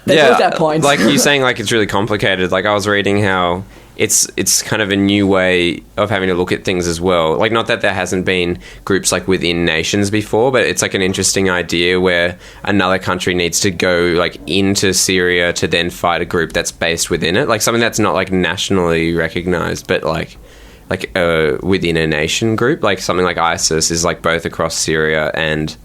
They both have points. Like you're saying, like it's really complicated. Like I was reading how it's kind of a new way of having to look at things as well. Like not that there hasn't been groups like within nations before, but it's like an interesting idea where another country needs to go like into Syria to then fight a group that's based within it, like something that's not like nationally recognized, but like within a nation group, like something like ISIS is like both across Syria and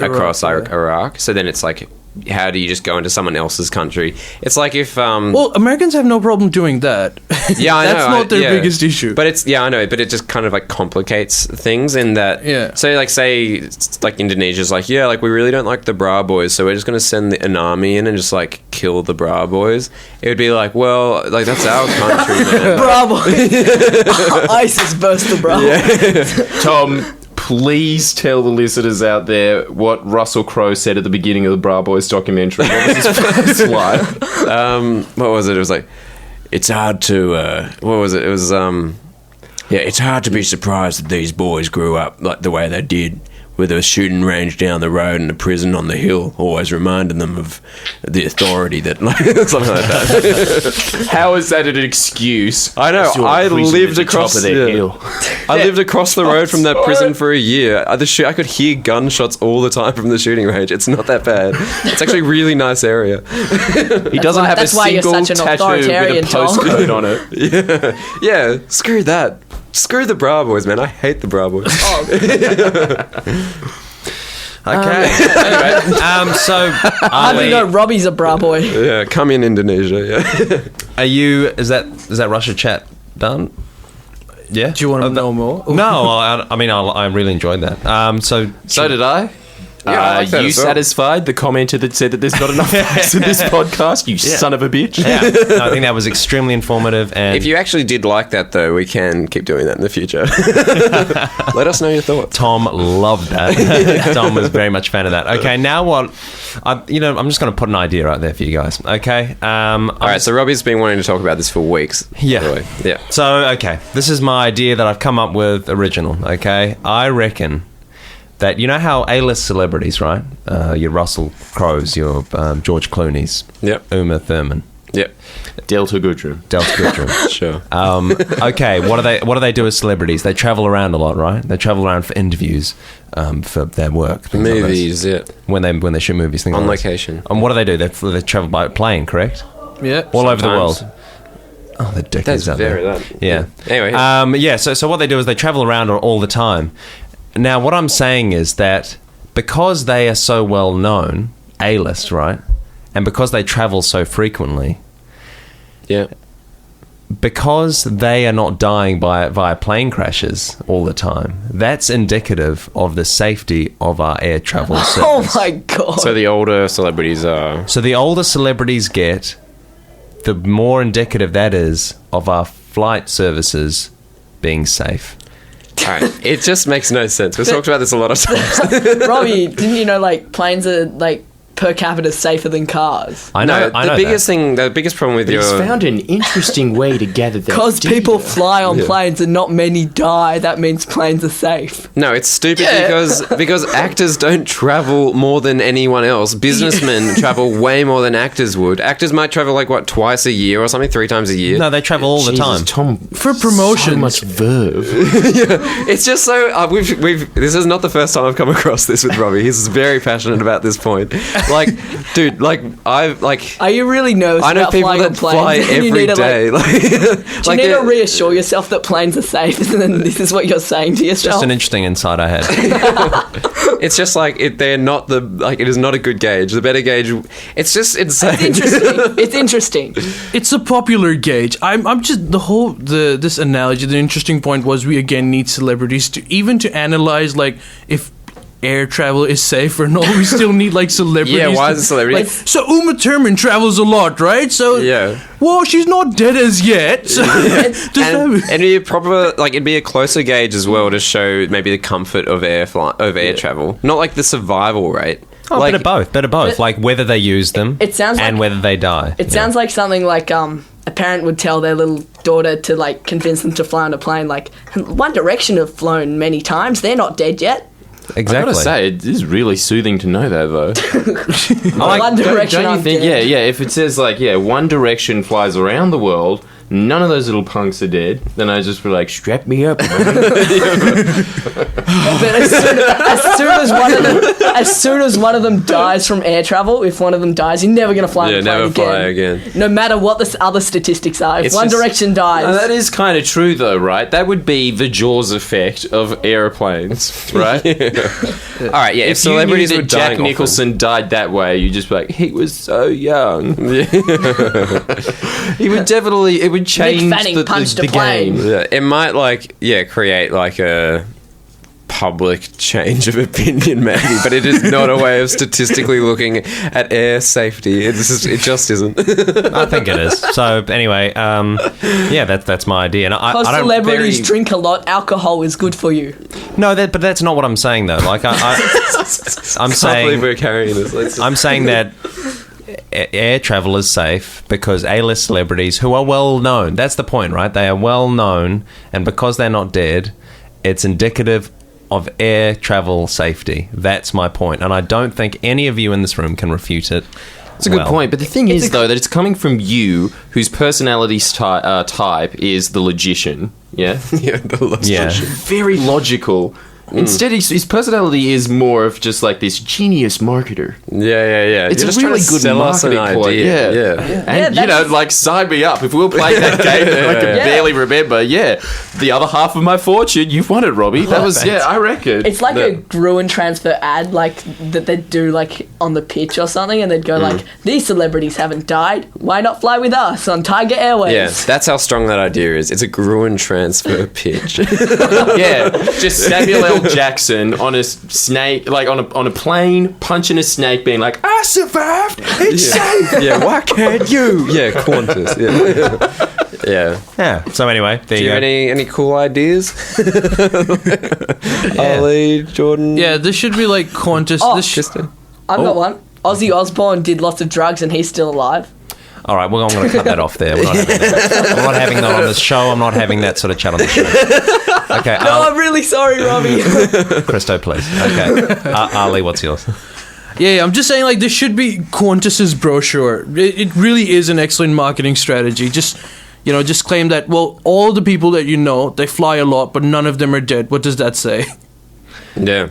across Iraq. So then it's like, how do you just go into someone else's country? It's like if well, Americans have no problem doing that. Yeah, I know. That's not their biggest issue. But it's I know, but it just kind of like complicates things in that. Yeah. So like say like Indonesia's like, yeah, like we really don't like the Bra Boys, so we're just gonna send an army in and just like kill the Bra Boys. It would be like, well, like that's our country, man. Bravo. ISIS versus the Bravo. Tom, please tell the listeners out there what Russell Crowe said at the beginning of the Bra Boys documentary? What was his first line? What was it? It was like, it's hard to. What was it? It was yeah, it's hard to be surprised that these boys grew up like the way they did, with a shooting range down the road and a prison on the hill, always reminding them of the authority that, like, something like that. How is that an excuse? I know. I lived across the hill. I lived across the road from that prison for a year. I could hear gunshots all the time from the shooting range. It's not that bad. It's actually a really nice area. He doesn't have a single such an tattoo with a authoritarian, Tom. postcode on it. Yeah. Screw that. Screw the Bra Boys, man. I hate the Bra Boys. Okay. Anyway, so How do you know Robbie's a bra boy? Yeah, come in Indonesia. Yeah. are you? Is that Russia chat done? Yeah. Do you want to know more? No, I mean I really enjoyed that. So did I. Yeah, I like that you as well. satisfied the commenter that said that there's not enough facts in this podcast, you son of a bitch? yeah, no, I think that was extremely informative. And If you actually did like that, though, we can keep doing that in the future. Let us know your thoughts. Tom loved that. Tom was very much a fan of that. Okay, now what? I'm just going to put an idea out there for you guys. Okay. All right, so Robbie's been wanting to talk about this for weeks. Yeah. by the way. Yeah. So, okay, this is my idea that I've come up with original, okay? I reckon that, you know how A-list celebrities, right? Your Russell Crowes, your George Clooney's, Yep. Uma Thurman, Yep. Delta Goodrum. Delta Goodrum. Sure. Okay, what do they do as celebrities? They travel around a lot, right? They travel around for interviews, for their work, things like this. Movies, yeah. when they shoot movies, things On like this. location. And what do? They travel by plane, correct? Yeah. All over the Sometimes. world. Oh, the dickheads That's out very there. that. Yeah. Anyway. Yeah. So what they do is they travel around all the time. Now, what I'm saying is that because they are so well known, A-list, right, and because they travel so frequently, Yeah. because they are not dying via plane crashes all the time, that's indicative of the safety of our air travel service. Oh my god. So the older celebrities are... So the older celebrities get, the more indicative that is of our flight services being safe. All right. It just makes no sense. We've talked about this a lot of times. Robbie, didn't you know like planes are like per capita safer than cars? I know. I know The biggest problem with He's your... found an interesting way to gather that Because data. people fly on planes and not many die, that means planes are safe. No, it's stupid because actors don't travel more than anyone else. Businessmen travel way more than actors would. Actors might travel like what, twice a year or something, 3 times a year. No, they travel all the Jesus, time. Tom, For promotions. so much verve. It's just so we've. This is not the first time I've come across this with Robbie. He's very passionate about this point. Like, dude, like I've like. Are you really nervous I know about people flying that on planes? fly And you every need to, day. Like, Like, do you need to they're- reassure yourself that planes are safe, and then this is what you're saying to yourself? Just an interesting insight I had. It's just like they're not the like. It is not a good gauge. The better gauge. It's just insane. It's interesting. It's interesting. It's a popular gauge. I'm just this analogy. The interesting point was we again need celebrities to analyze like if air travel is safe or not. We still need like celebrities. Yeah, why to- is it celebrity? Like, so Uma Thurman travels a lot, right? So Yeah. Well, she's not dead as yet. So does And that- it'd be a proper, like, it'd be a closer gauge as well to show maybe the comfort of air travel, not like the survival rate. Oh, like, better both. Like whether they use them It sounds and like- whether they die. It sounds like something like a parent would tell their little daughter to like convince them to fly on a plane. Like One Direction have flown many times. They're not dead yet. I Exactly. gotta say, it is really soothing to know that, though. One Direction. Don't you I'm think? dead. Yeah. If it says like, One Direction flies around the world, none of those little punks are dead, then I just be like, strap me up. But as soon as one of them dies from air travel, if one of them dies, you're never gonna fly on a plane never again. fly again. No matter what the other statistics are. If It's One just- Direction dies, That is kind of true, though, right? That would be the Jaws effect of airplanes, right? All right, yeah. If If you knew celebrities were that Jack dying Nicholson died that way, you'd just be like, he was so young. He would definitely, it would change Fanning punched the a plane. game. often, it might create like a public change of opinion, maybe, but it is not a way of statistically looking at air safety. It just isn't. I think it is. So anyway, yeah, that's my idea. And Because I don't celebrities drink a lot, alcohol is good for you. No, but that's not what I'm saying though. Like I'm I can't believe we're carrying this. I'm saying that air travel is safe because A-list celebrities who are well known. That's the point, right? They are well known, and because they're not dead, it's indicative of air travel safety. That's my point, and I don't think any of you in this room can refute it. It's a good point, but the thing is, though, that it's coming from you, whose personality type is the logician. Yeah, Yeah, the logician. very logical. Instead, his personality is more of just like this genius marketer. Yeah. It's You're a just trying really to good sell us an marketing ploy. idea. Yeah. And, you know, like, sign me up. If we'll play that game that I can barely remember, the other half of my fortune, you've won it, Robbie. That was, I reckon. It's like a Gruen transfer ad, like, that they'd do, like, on the pitch or something, and they'd go, like, these celebrities haven't died. Why not fly with us on Tiger Airways? Yeah, that's how strong that idea is. It's a Gruen transfer pitch. Just Samuel L. Jackson on a snake, like on a plane, punching a snake, being like, I survived, it's safe. Yeah, why can't you? Yeah, Qantas. Yeah. Yeah. So anyway, there Do you you have go. any cool ideas? Ollie, Jordan? Yeah, this should be like Qantas. Oh. Krista? I've got one. Ozzy Osbourne did lots of drugs and he's still alive. All right, well, I'm going to cut that off there. We're not having that. I'm not having that on this show. I'm not having that sort of chat on the show. Okay, No, I'm really sorry, Robbie. Christo, please. Okay, Ali, what's yours? Yeah, I'm just saying, like, this should be Qantas's brochure. It really is an excellent marketing strategy. Just claim that, well, all the people that you know, they fly a lot, but none of them are dead. What does that say? Yeah.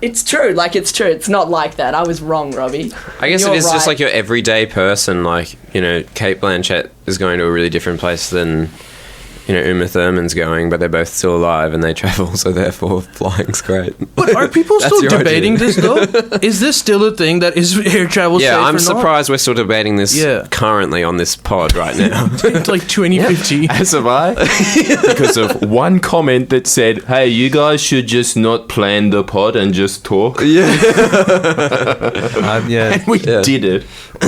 It's true. It's not like that. I was wrong, Robbie. I guess You're it is just right. like your everyday person. Like, Kate Blanchett is going to a really different place than, Uma Thurman's going, but they're both still alive and they travel, so therefore flying's great. But are people That's still your debating idea. this, though? Is this still a thing that is air travel safe Yeah, or I'm not? surprised we're still debating this currently on this pod right now. It's like 2015. As am I. Because of one comment that said, hey, you guys should just not plan the pod and just talk. Yeah. And we did it.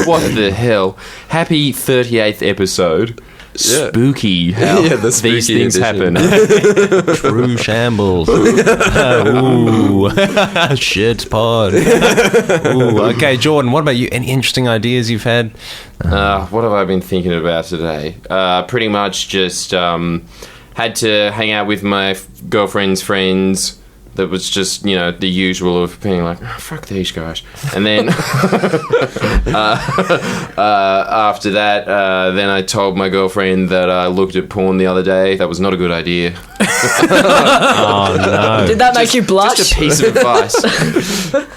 What the hell? Happy 38th episode. Yeah. Spooky how the spooky these things edition. happen. True shambles. Ooh. Shit pod. Ooh. Okay, Jordan, what about you? Any interesting ideas you've had? What have I been thinking about today? Pretty much just had to hang out with my girlfriend's friends. That was just, the usual of being like, oh, fuck these guys. And then after that, then I told my girlfriend that I looked at porn the other day. That was not a good idea. Oh, no. Did that make you blush? Just a piece of advice.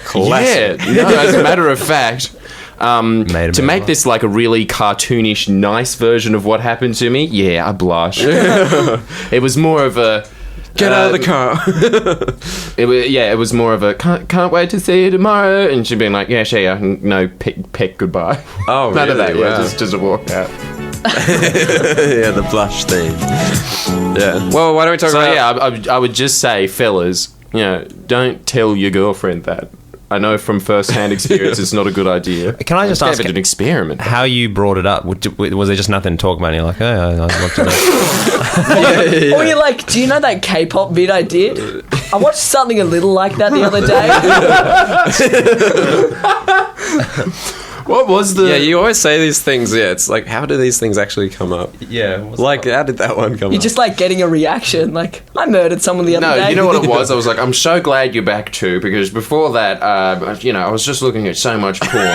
Classic. Yeah, no, as a matter of fact, Made to him make laugh. this like a really cartoonish, nice version of what happened to me, I blush. It was more of a... Get out of the car. It was more of a can't wait to see you tomorrow, and she'd been like, yeah, sure, no, peck goodbye. Oh, None of that. really? Yeah, Wow. just a walk out. Yeah, the blush theme. Yeah. Well, why don't we talk So about... I would just say, fellas, don't tell your girlfriend that. I know from first-hand experience it's not a good idea. Can I just It's ask an experiment? how you brought it up? Was there just nothing to talk about? And you're like, I looked at it. Or you're like, do you know that K-pop bit I did? I watched something a little like that the other day. What was the... Yeah, you always say these things. Yeah, it's like, how do these things actually come up? Yeah. Like, how did that one come You're up? just like getting a reaction. Like, I murdered someone the other day. No, you know what it was? I was like, I'm so glad you're back too, because before that, I was just looking at so much porn.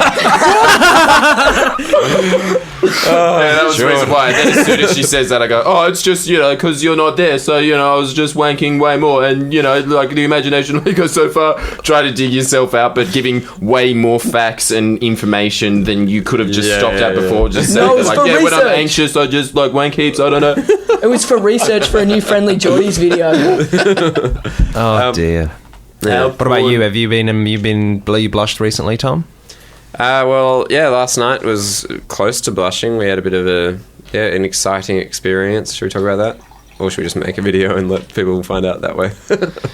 That was the reason why. And then as soon as she says that, I go, oh, it's just, because you're not there, so, I was just wanking way more, and, like, the imagination only goes so far. Try to dig yourself out, but giving way more facts and information than you could have just stopped at before. Just No, saying, it's like, for when I'm research. anxious, I just, like, wank heaps, I don't know. It was for research for a new Friendlyjordies video. Oh, dear. Yeah. What about you? Have you blushed recently, Tom? Well, yeah, last night was close to blushing. We had a bit of an exciting experience. Should we talk about that? Or should we just make a video and let people find out that way?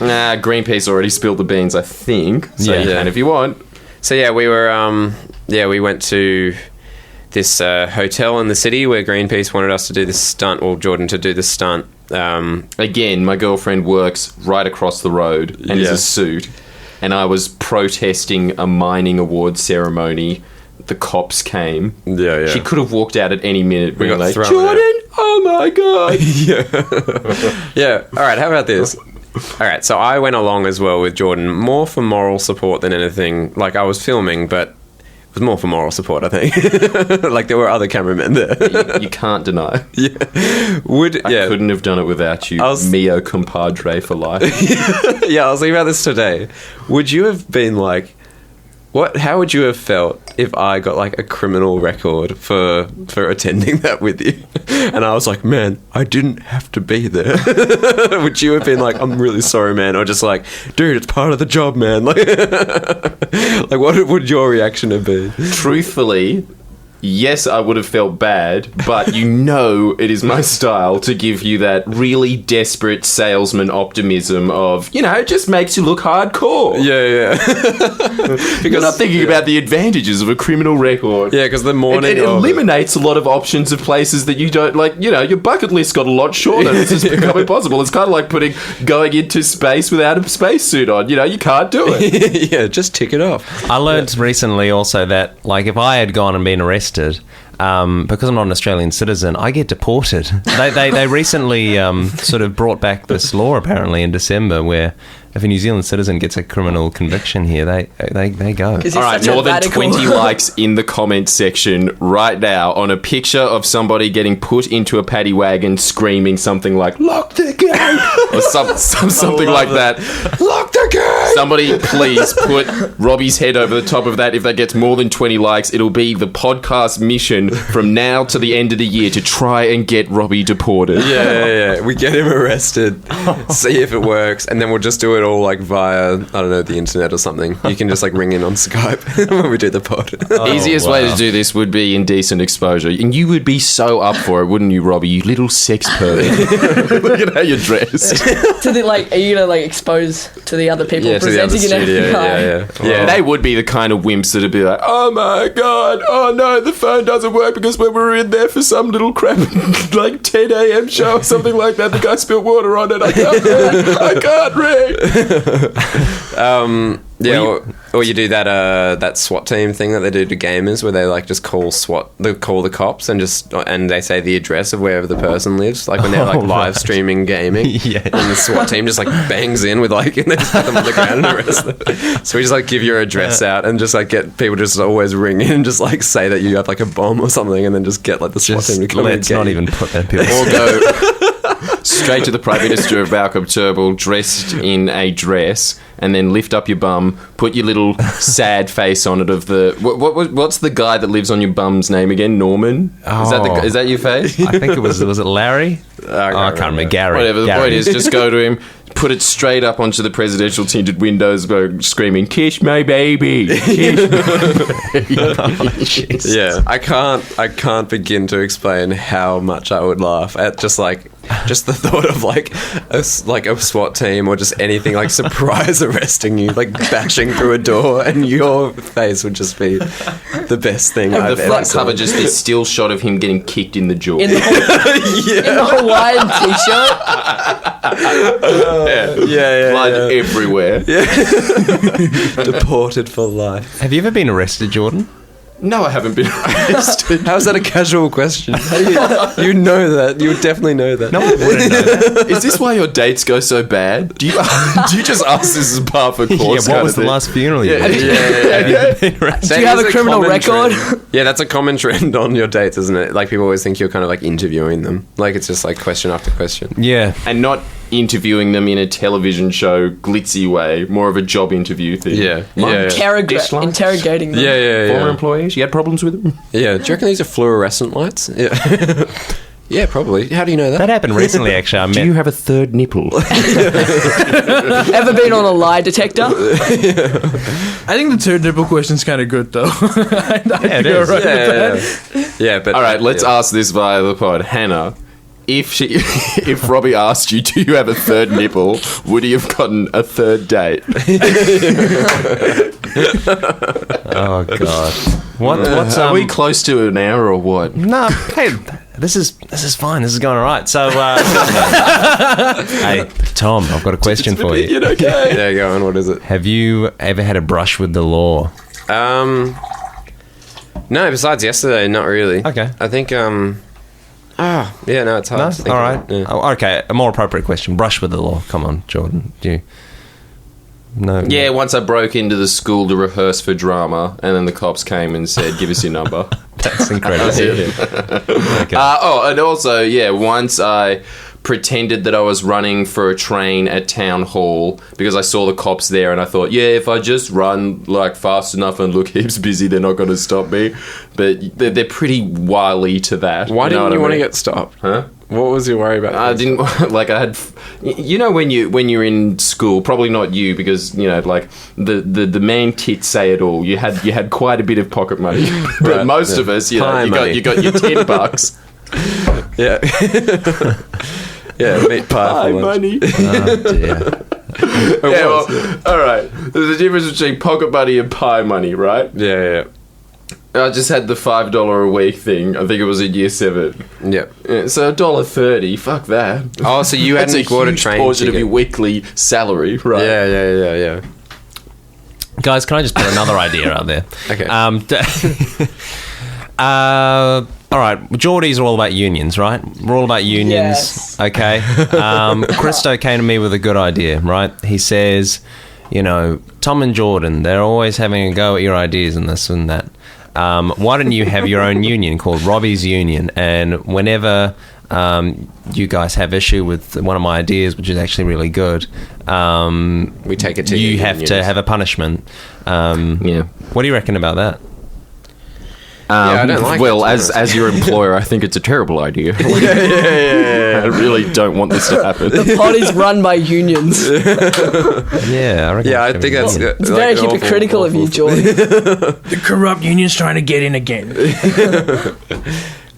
Nah, Greenpeace already spilled the beans, I think. So Yeah. you can if you want. So yeah, we went to this hotel in the city where Greenpeace wanted us to do this stunt, or Jordan to do this stunt. Again, my girlfriend works right across the road and is Yeah. a suit. And I was protesting a mining award ceremony. The cops came. Yeah. She could have walked out at any minute. We being got like, thrown Jordan, oh my God. Yeah. All right. How about this? All right. So I went along as well with Jordan, more for moral support than anything. Like, I was filming, but it was more for moral support, I think. Like, there were other cameramen there. You can't deny. Yeah. I couldn't have done it without you, mio compadre for life. Yeah, I was thinking about this today. Would you have been like, how would you have felt if I got like a criminal record for attending that with you? And I was like, man, I didn't have to be there. Would you have been like, I'm really sorry, man? Or just like, dude, it's part of the job, man. Like, like what would your reaction have been? Truthfully, yes, I would have felt bad, but you know it is my style to give you that really desperate salesman optimism of, it just makes you look hardcore. Yeah. Because I'm thinking about the advantages of a criminal record. Yeah, because the morning It eliminates a lot of options of places that you don't, like, your bucket list got a lot shorter. It's just become impossible. It's kind of like going into space without a spacesuit on. You can't do it. Yeah, just tick it off. I learned recently also that, like, if I had gone and been arrested, because I'm not an Australian citizen, I get deported. They recently sort of brought back this law, apparently, in December, where if a New Zealand citizen gets a criminal conviction here, they go. All right, more than 20 likes in the comments section right now on a picture of somebody getting put into a paddy wagon screaming something like, lock the gate! Or something like that. Lock the gate! Somebody please put Robbie's head over the top of that. If that gets more than 20 likes, it'll be the podcast mission from now to the end of the year to try and get Robbie deported. Yeah. We get him arrested, see if it works, and then we'll just do it all like via, I don't know, the internet or something. You can just like ring in on Skype when we do the pod. Easiest way to do this would be indecent exposure. And you would be so up for it, wouldn't you, Robbie? You little sex pervert. Look at how you're dressed. Are you gonna like expose to the other people Yeah, to the other presenting studio. Yeah. They would be the kind of wimps that'd be like, oh my God, oh no, the phone doesn't work because when we were in there for some little crap like 10 a.m. show or something like that, the guy spilled water on it. I can't ring. Or you do that SWAT team thing that they do to gamers, where they like just call the cops and they say the address of wherever the person lives, like when they're like live streaming gaming. Yeah. And the SWAT team just like bangs in with like, and they just put them on the ground and arrest them. So we just like give your address out and just like get people to just always ring in and just like say that you have like a bomb or something, and then just get like the SWAT team to come in. Let's not even put that people. Or go straight to the Prime Minister of Malcolm Turnbull dressed in a dress, and then lift up your bum, put your little sad face on it of the... What's the guy that lives on your bum's name again? Norman? Oh. Is that your face? I think it was it Larry? I can't remember. Gary. Whatever, the Gary. point is, just go to him, put it straight up onto the presidential tinted windows, screaming, "Kiss my baby! Kiss my baby!" Yeah, I can't begin to explain how much I would laugh at just the thought of like a SWAT team or just anything like surprise arresting you, like bashing through a door, and your face would just be the best thing I've The ever front seen. cover, just this still shot of him getting kicked in the jaw. in the Hawaiian t-shirt. Yeah, Blood everywhere. deported for life. Have you ever been arrested, Jordan? No, I haven't been arrested. How's that a casual question? You know that. You would definitely know that. No, I wouldn't know that. Is this why your dates go so bad? Do you just ask this as part of a course? Yeah, what kind was of the thing? last funeral you Yeah, did? yeah. Been arrested? Do you have That a is criminal common record? trend. Yeah, that's a common trend on your dates, isn't it? Like, people always think you're kind of like interviewing them. Like, it's just like question after question. Yeah. And not interviewing them in a television show glitzy way, more of a job interview thing. Yeah. Interrogating them. Former employees, you had problems with them? Yeah. Do you reckon these are fluorescent lights? Yeah. Yeah, probably. How do you know that? That happened recently, actually. I met... Do you have a third nipple? Ever been on a lie detector? I think the third nipple question's kind of good, though. I think it you're is. right with that. Yeah, but All right, let's ask this via the pod. Hannah, if Robbie asked you, do you have a third nipple, would he have gotten a third date? Oh God. What's Are we close to an hour or what? No, hey, this is fine. This is going all right. So, hey, Tom, I've got a question for you. Okay. There you go. And what is it? Have you ever had a brush with the law? No, besides yesterday, not really. Okay. I think, no, it's hard No? to think All of right. it, yeah. Oh, okay, a more appropriate question. Brush with the law. Come on, Jordan. Do you... No. Yeah, once I broke into the school to rehearse for drama, and then the cops came and said, "Give us your number." That's incredible. Okay. And also, once I pretended that I was running for a train at town hall because I saw the cops there, and I thought, if I just run like fast enough and look heaps busy, they're not going to stop me. But they're pretty wily to that. Why didn't you want to mean? get stopped? Huh? What was your worry about? I didn't like. I had, when you're in school, probably not you because like the man tits say it all. You had quite a bit of pocket money, but Right, most of us, you got your $10. Yeah. Yeah, meat pie for lunch. money. Oh, dear. All right. There's a difference between pocket money and pie money, right? Yeah. I just had the $5 a week thing. I think it was in year 7. Yeah. So $1.30. Fuck that. Oh, so you That's hadn't a bought a huge train portion of ticket. your weekly salary, right? Yeah. Guys, can I just put another idea out there? Okay. All right, Geordies are all about unions, right? We're all about unions, Yes. okay? Christo came to me with a good idea, right? He says, Tom and Jordan, they're always having a go at your ideas and this and that. Why don't you have your own union called Robbie's Union? And whenever you guys have issue with one of my ideas, which is actually really good, We take it to you your have to unions. have a punishment. Yeah. What do you reckon about that? I don't like well, that, to be as your employer, I think it's a terrible idea. I really don't want this to happen. The party's run by unions. Yeah, I reckon. Yeah, I it's think gonna that's be- It's very an awful- hypocritical of you, awful- Jordan. The corrupt union's trying to get in again.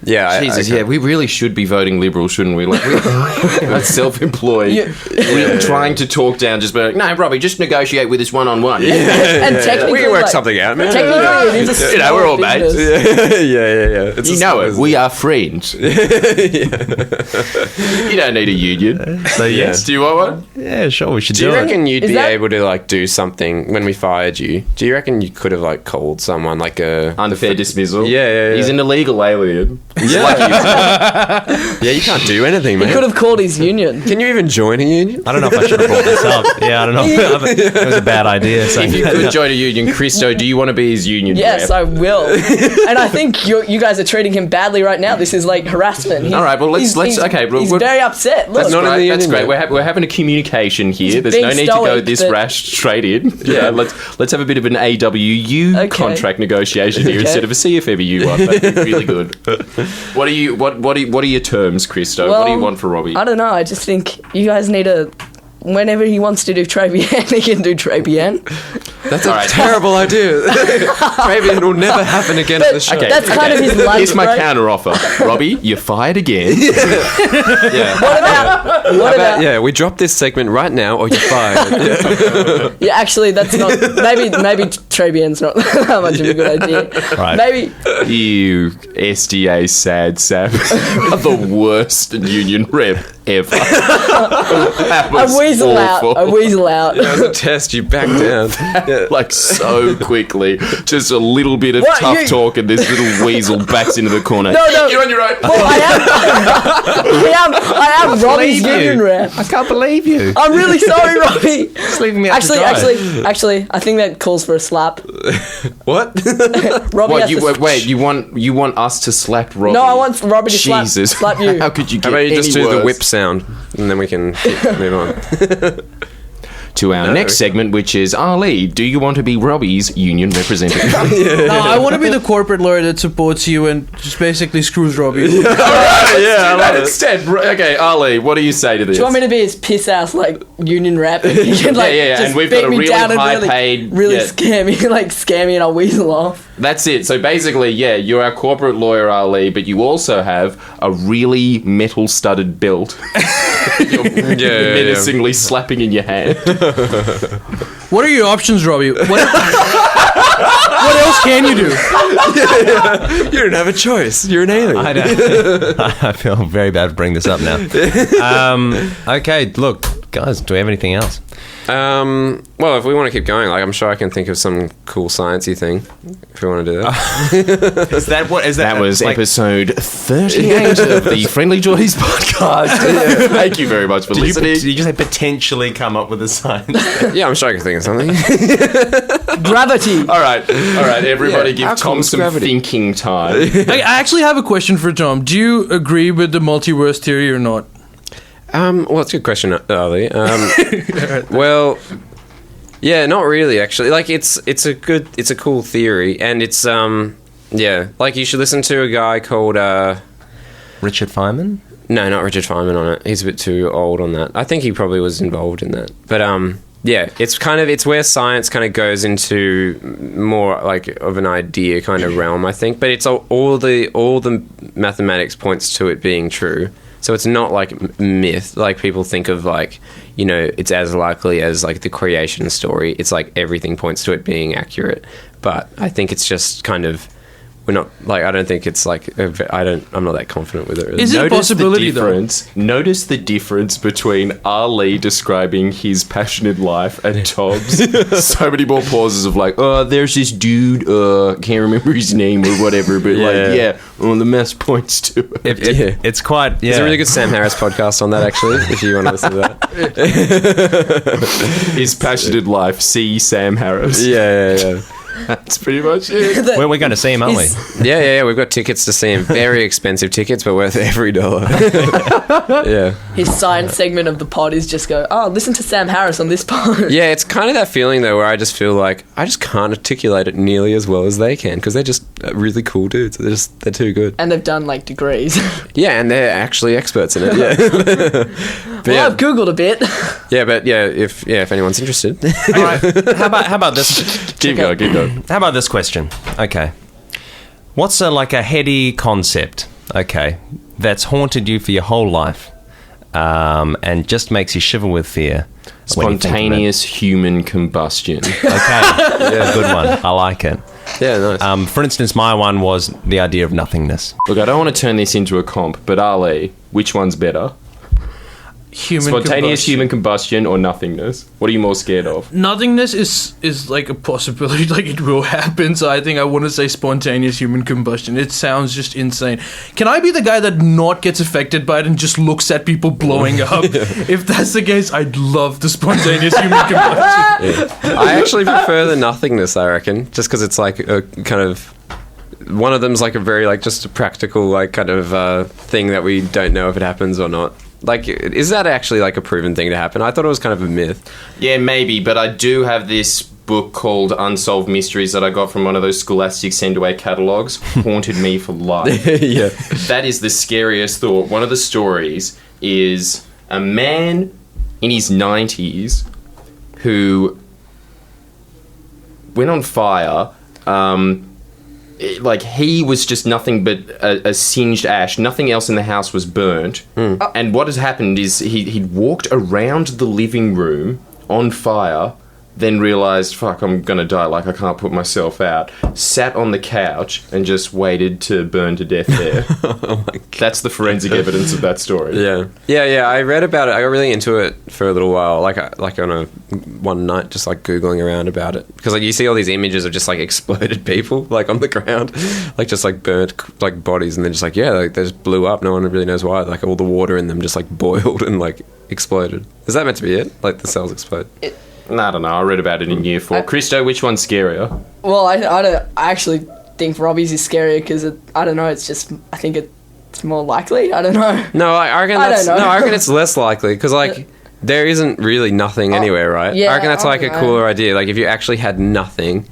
Yeah, Jesus, I- we really should be voting Liberal, shouldn't we? Like, that's self-employed. Yeah. We're trying to talk down, just be like, no, Robbie, just negotiate with us one-on-one. And technically, We can work something out, man. Technically, it is a know, we're all small mates. business. Yeah. It's You know it. We are friends. You don't need a union. So yes, Do you want one? yeah, sure, we should Do do you it. reckon you'd Is be that- able to do something when we fired you? Do you reckon you could have called someone a Unfair dismissal. Yeah. He's an illegal alien. Yeah. Like Yeah, you can't do anything, He could man. have called his union. Can you even join a union? I don't know if I should have brought this up. Yeah, I don't know. It was a bad idea. So if you could join a union, Christo, do you want to be his union Yes, rep? I will. And I think you guys are treating him badly right now. This is like harassment. All right, well, let's okay. He's very upset. Look, That's not in great. the That's union great. yet. We're having a communication here. There's being no need to go stoic, this but- rash straight in. Yeah, let's have a bit of an AWU Okay. contract negotiation here Okay. instead of a CFMU one. That'd be really good. What are your terms, Christo? What do you Well, want for Robbie? I don't know. I just think you guys need to. Whenever he wants to do Trebian, he can do Trebian. That's a All right. terrible idea. Fabian will never happen again at the show. Okay, That's kind of his lunch Here's my break. counter offer. Robbie, you're fired again. Yeah. What about? Yeah, we drop this segment right now or you're fired. Yeah, actually, that's not. Maybe Trebian's not that much of a good idea. Right. Maybe You SDA sad sap are the worst union rep ever. That a was weasel awful. out. A weasel out. That was a test, you back down. Yeah. Like so quickly, just a little bit of What, tough you- talk, and this little weasel backs into the corner. No. You're on your own. Well, I am Robbie's believe you. union rep. I can't believe you. I'm really sorry, Robbie. Just leaving me out to dry. Actually, I think that calls for a slap. What? Robbie What has to wait? You want us to slap Robbie? No, I want Robbie to Jesus. slap you. How could you How get about you just any do the worse? whip sound and then we can move on. to our next segment, which is Ali, do you want to be Robbie's union representative? No, I want to be the corporate lawyer that supports you and just basically screws Robbie. Yeah, I love it. Instead, okay, Ali, what do you say to this? Do you want me to be his piss ass like union rep? You can, like, just and we've beat got a me really down and high-paid... really yeah. scare me, scare me, and I'll weasel off. That's it. So basically, yeah, you're our corporate lawyer, Ali, but you also have a really metal-studded belt. You're menacingly slapping in your hand. What are your options, Robbie? What else can you do? You don't have a choice. You're an alien. I feel very bad to bring this up now. Okay, look, guys, do we have anything else? Well, if we want to keep going, I'm sure I can think of some cool sciencey thing. If we want to do that. That was episode 38 of the Friendlyjordies podcast. Thank you very much for listening. Did you just say potentially come up with a science? Yeah, I'm sure I can think of something. Gravity. All right, everybody Yeah, how give cool Tom is some gravity? thinking time. I actually have a question for Tom. Do you agree with the multiverse theory or not? Well, it's a good question, Ali. Well, yeah, not really. Actually, it's a cool theory, and it's you should listen to a guy called Richard Feynman? No, not Richard Feynman on it. He's a bit too old on that. I think he probably was involved in that, but it's where science kind of goes into more of an idea kind of realm, I think. But it's all the mathematics points to it being true. So it's not like myth, like people think of it's as likely as the creation story. It's everything points to it being accurate. But I think it's just kind of, we're not I don't think it's I'm not that confident with it. Really. Is it a possibility though? Notice the difference between Ali describing his passionate life and Tom's. So many more pauses of there's this dude, can't remember his name or whatever, but the math points to it. It's quite. Yeah. There's a really good Sam Harris podcast on that, actually, if you want to listen to that. His passionate life. See Sam Harris. Yeah. That's pretty much it. We're going to see him, aren't we? Yeah. We've got tickets to see him. Very expensive tickets, but worth every dollar. Yeah. His science segment of the pod is just listen to Sam Harris on this pod. Yeah, it's kind of that feeling, though, where I just feel like I just can't articulate it nearly as well as they can, because they're just really cool dudes. They're too good. And they've done degrees. Yeah, and they're actually experts in it. Yeah. I've Googled a bit. Yeah, but if anyone's interested. All right. How about this? Keep going. How about this question? Okay. What's a heady concept, that's haunted you for your whole life and just makes you shiver with fear? Spontaneous human combustion. Okay. Yeah, good one. I like it. Yeah, nice. For instance, my one was the idea of nothingness. Look, I don't want to turn this into a comp, but Ali, which one's better? Spontaneous human combustion or nothingness? What are you more scared of? Nothingness is a possibility, it will happen. So I think I want to say spontaneous human combustion. It sounds just insane. Can I be the guy that not gets affected by it and just looks at people blowing up? If that's the case, I'd love the spontaneous human combustion. Yeah. I actually prefer the nothingness, I reckon, just because it's a kind of, one of them's a very just a practical kind of thing that we don't know if it happens or not. Is that actually a proven thing to happen? I thought it was kind of a myth. Yeah, maybe, but I do have this book called Unsolved Mysteries that I got from one of those Scholastic send-away catalogues. Haunted me for life. Yeah. That is the scariest thought. One of the stories is a man in his 90s who went on fire. He was just nothing but a singed ash. Nothing else in the house was burnt. And what has happened is he'd walked around the living room on fire, then realised, fuck, I'm going to die, I can't put myself out. Sat on the couch and just waited to burn to death there. Oh my God. That's the forensic evidence of that story. Yeah. I read about it. I got really into it for a little while, on one night, just Googling around about it. Because you see all these images of just exploded people, on the ground, just burnt bodies, and then just they just blew up. No one really knows why. All the water in them just boiled and exploded. Is that meant to be it? The cells explode? I don't know. I read about it in year 4. Christo, which one's scarier? Well, I actually think Robbie's is scarier because I don't know. It's just I think it's more likely. I don't know. No, I reckon I don't know. No, I reckon it's less likely because there isn't really nothing anywhere, right? yeah, I reckon that's I like a don't know. cooler idea. Like if you actually had nothing,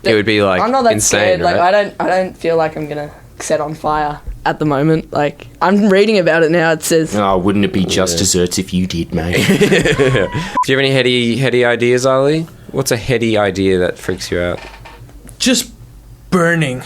it would be like I'm not that insane, scared. right? Like I don't feel like I'm gonna set on fire at the moment. Like I'm reading about it now. It says Oh, wouldn't it be just desserts if you did, mate? Do you have any heady ideas, Ali? What's a heady idea that freaks you out? Just burning.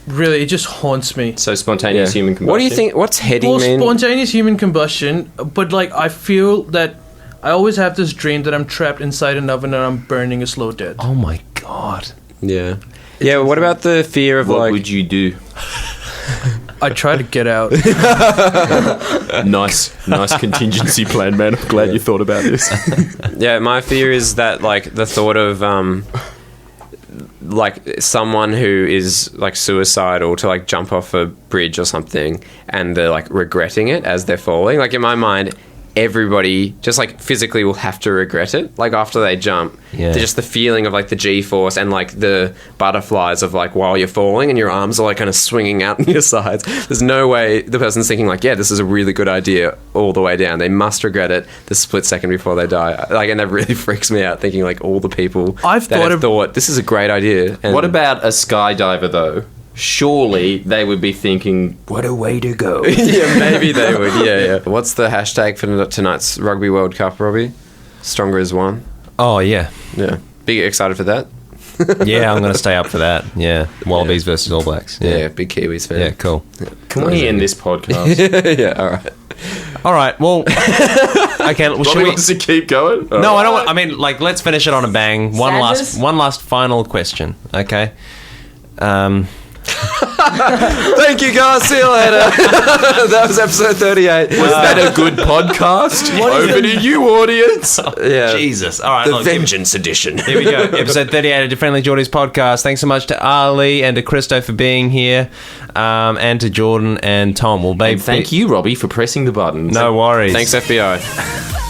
Really, it just haunts me. So spontaneous human combustion. What do you think? What's heady Well, mean? spontaneous human combustion, but like I feel that I always have this dream that I'm trapped inside an oven and I'm burning a slow death. Oh my god. Yeah. Yeah, what about the fear of What like... would you do? I try to get out. Nice contingency plan, man. I'm glad you thought about this. Yeah, my fear is that like the thought of like someone who is like suicidal to like jump off a bridge or something and they're like regretting it as they're falling. Like in my mind, everybody just like physically will have to regret it. Like after they jump, just the feeling of like the G-force and like the butterflies of like while you're falling and your arms are like kind of swinging out on your sides. There's no way the person's thinking like, yeah, this is a really good idea all the way down. They must regret it the split second before they die. Like, and that really freaks me out thinking like all the people I've that thought have thought this is a great idea. And What about a skydiver, though? Surely they would be thinking, what a way to go. yeah, maybe they would. Yeah. What's the hashtag for tonight's Rugby World Cup, Robbie? Stronger as one. Oh yeah. Yeah. Big excited for that. Yeah, I'm going to stay up for that. Yeah. Wallabies versus All Blacks. Yeah, big Kiwis fan. Yeah, cool. Can we end this podcast? Yeah, all right. All right. Well, okay. Well, should Robbie we? wants to keep going? No, I don't. I mean, like, let's finish it on a bang. Sadness? One last final question. Okay. Thank you, guys. See you later. That was episode 38. Was that a good podcast? Over to you, audience. Yeah. Jesus. All right. The look, Vengeance Edition. Here we go. Episode 38 of the Friendlyjordies podcast. Thanks so much to Ali and to Christo for being here, and to Jordan and Tom. Well, babe, And thank you, Robbie, for pressing the buttons. No worries. Thanks, FBI.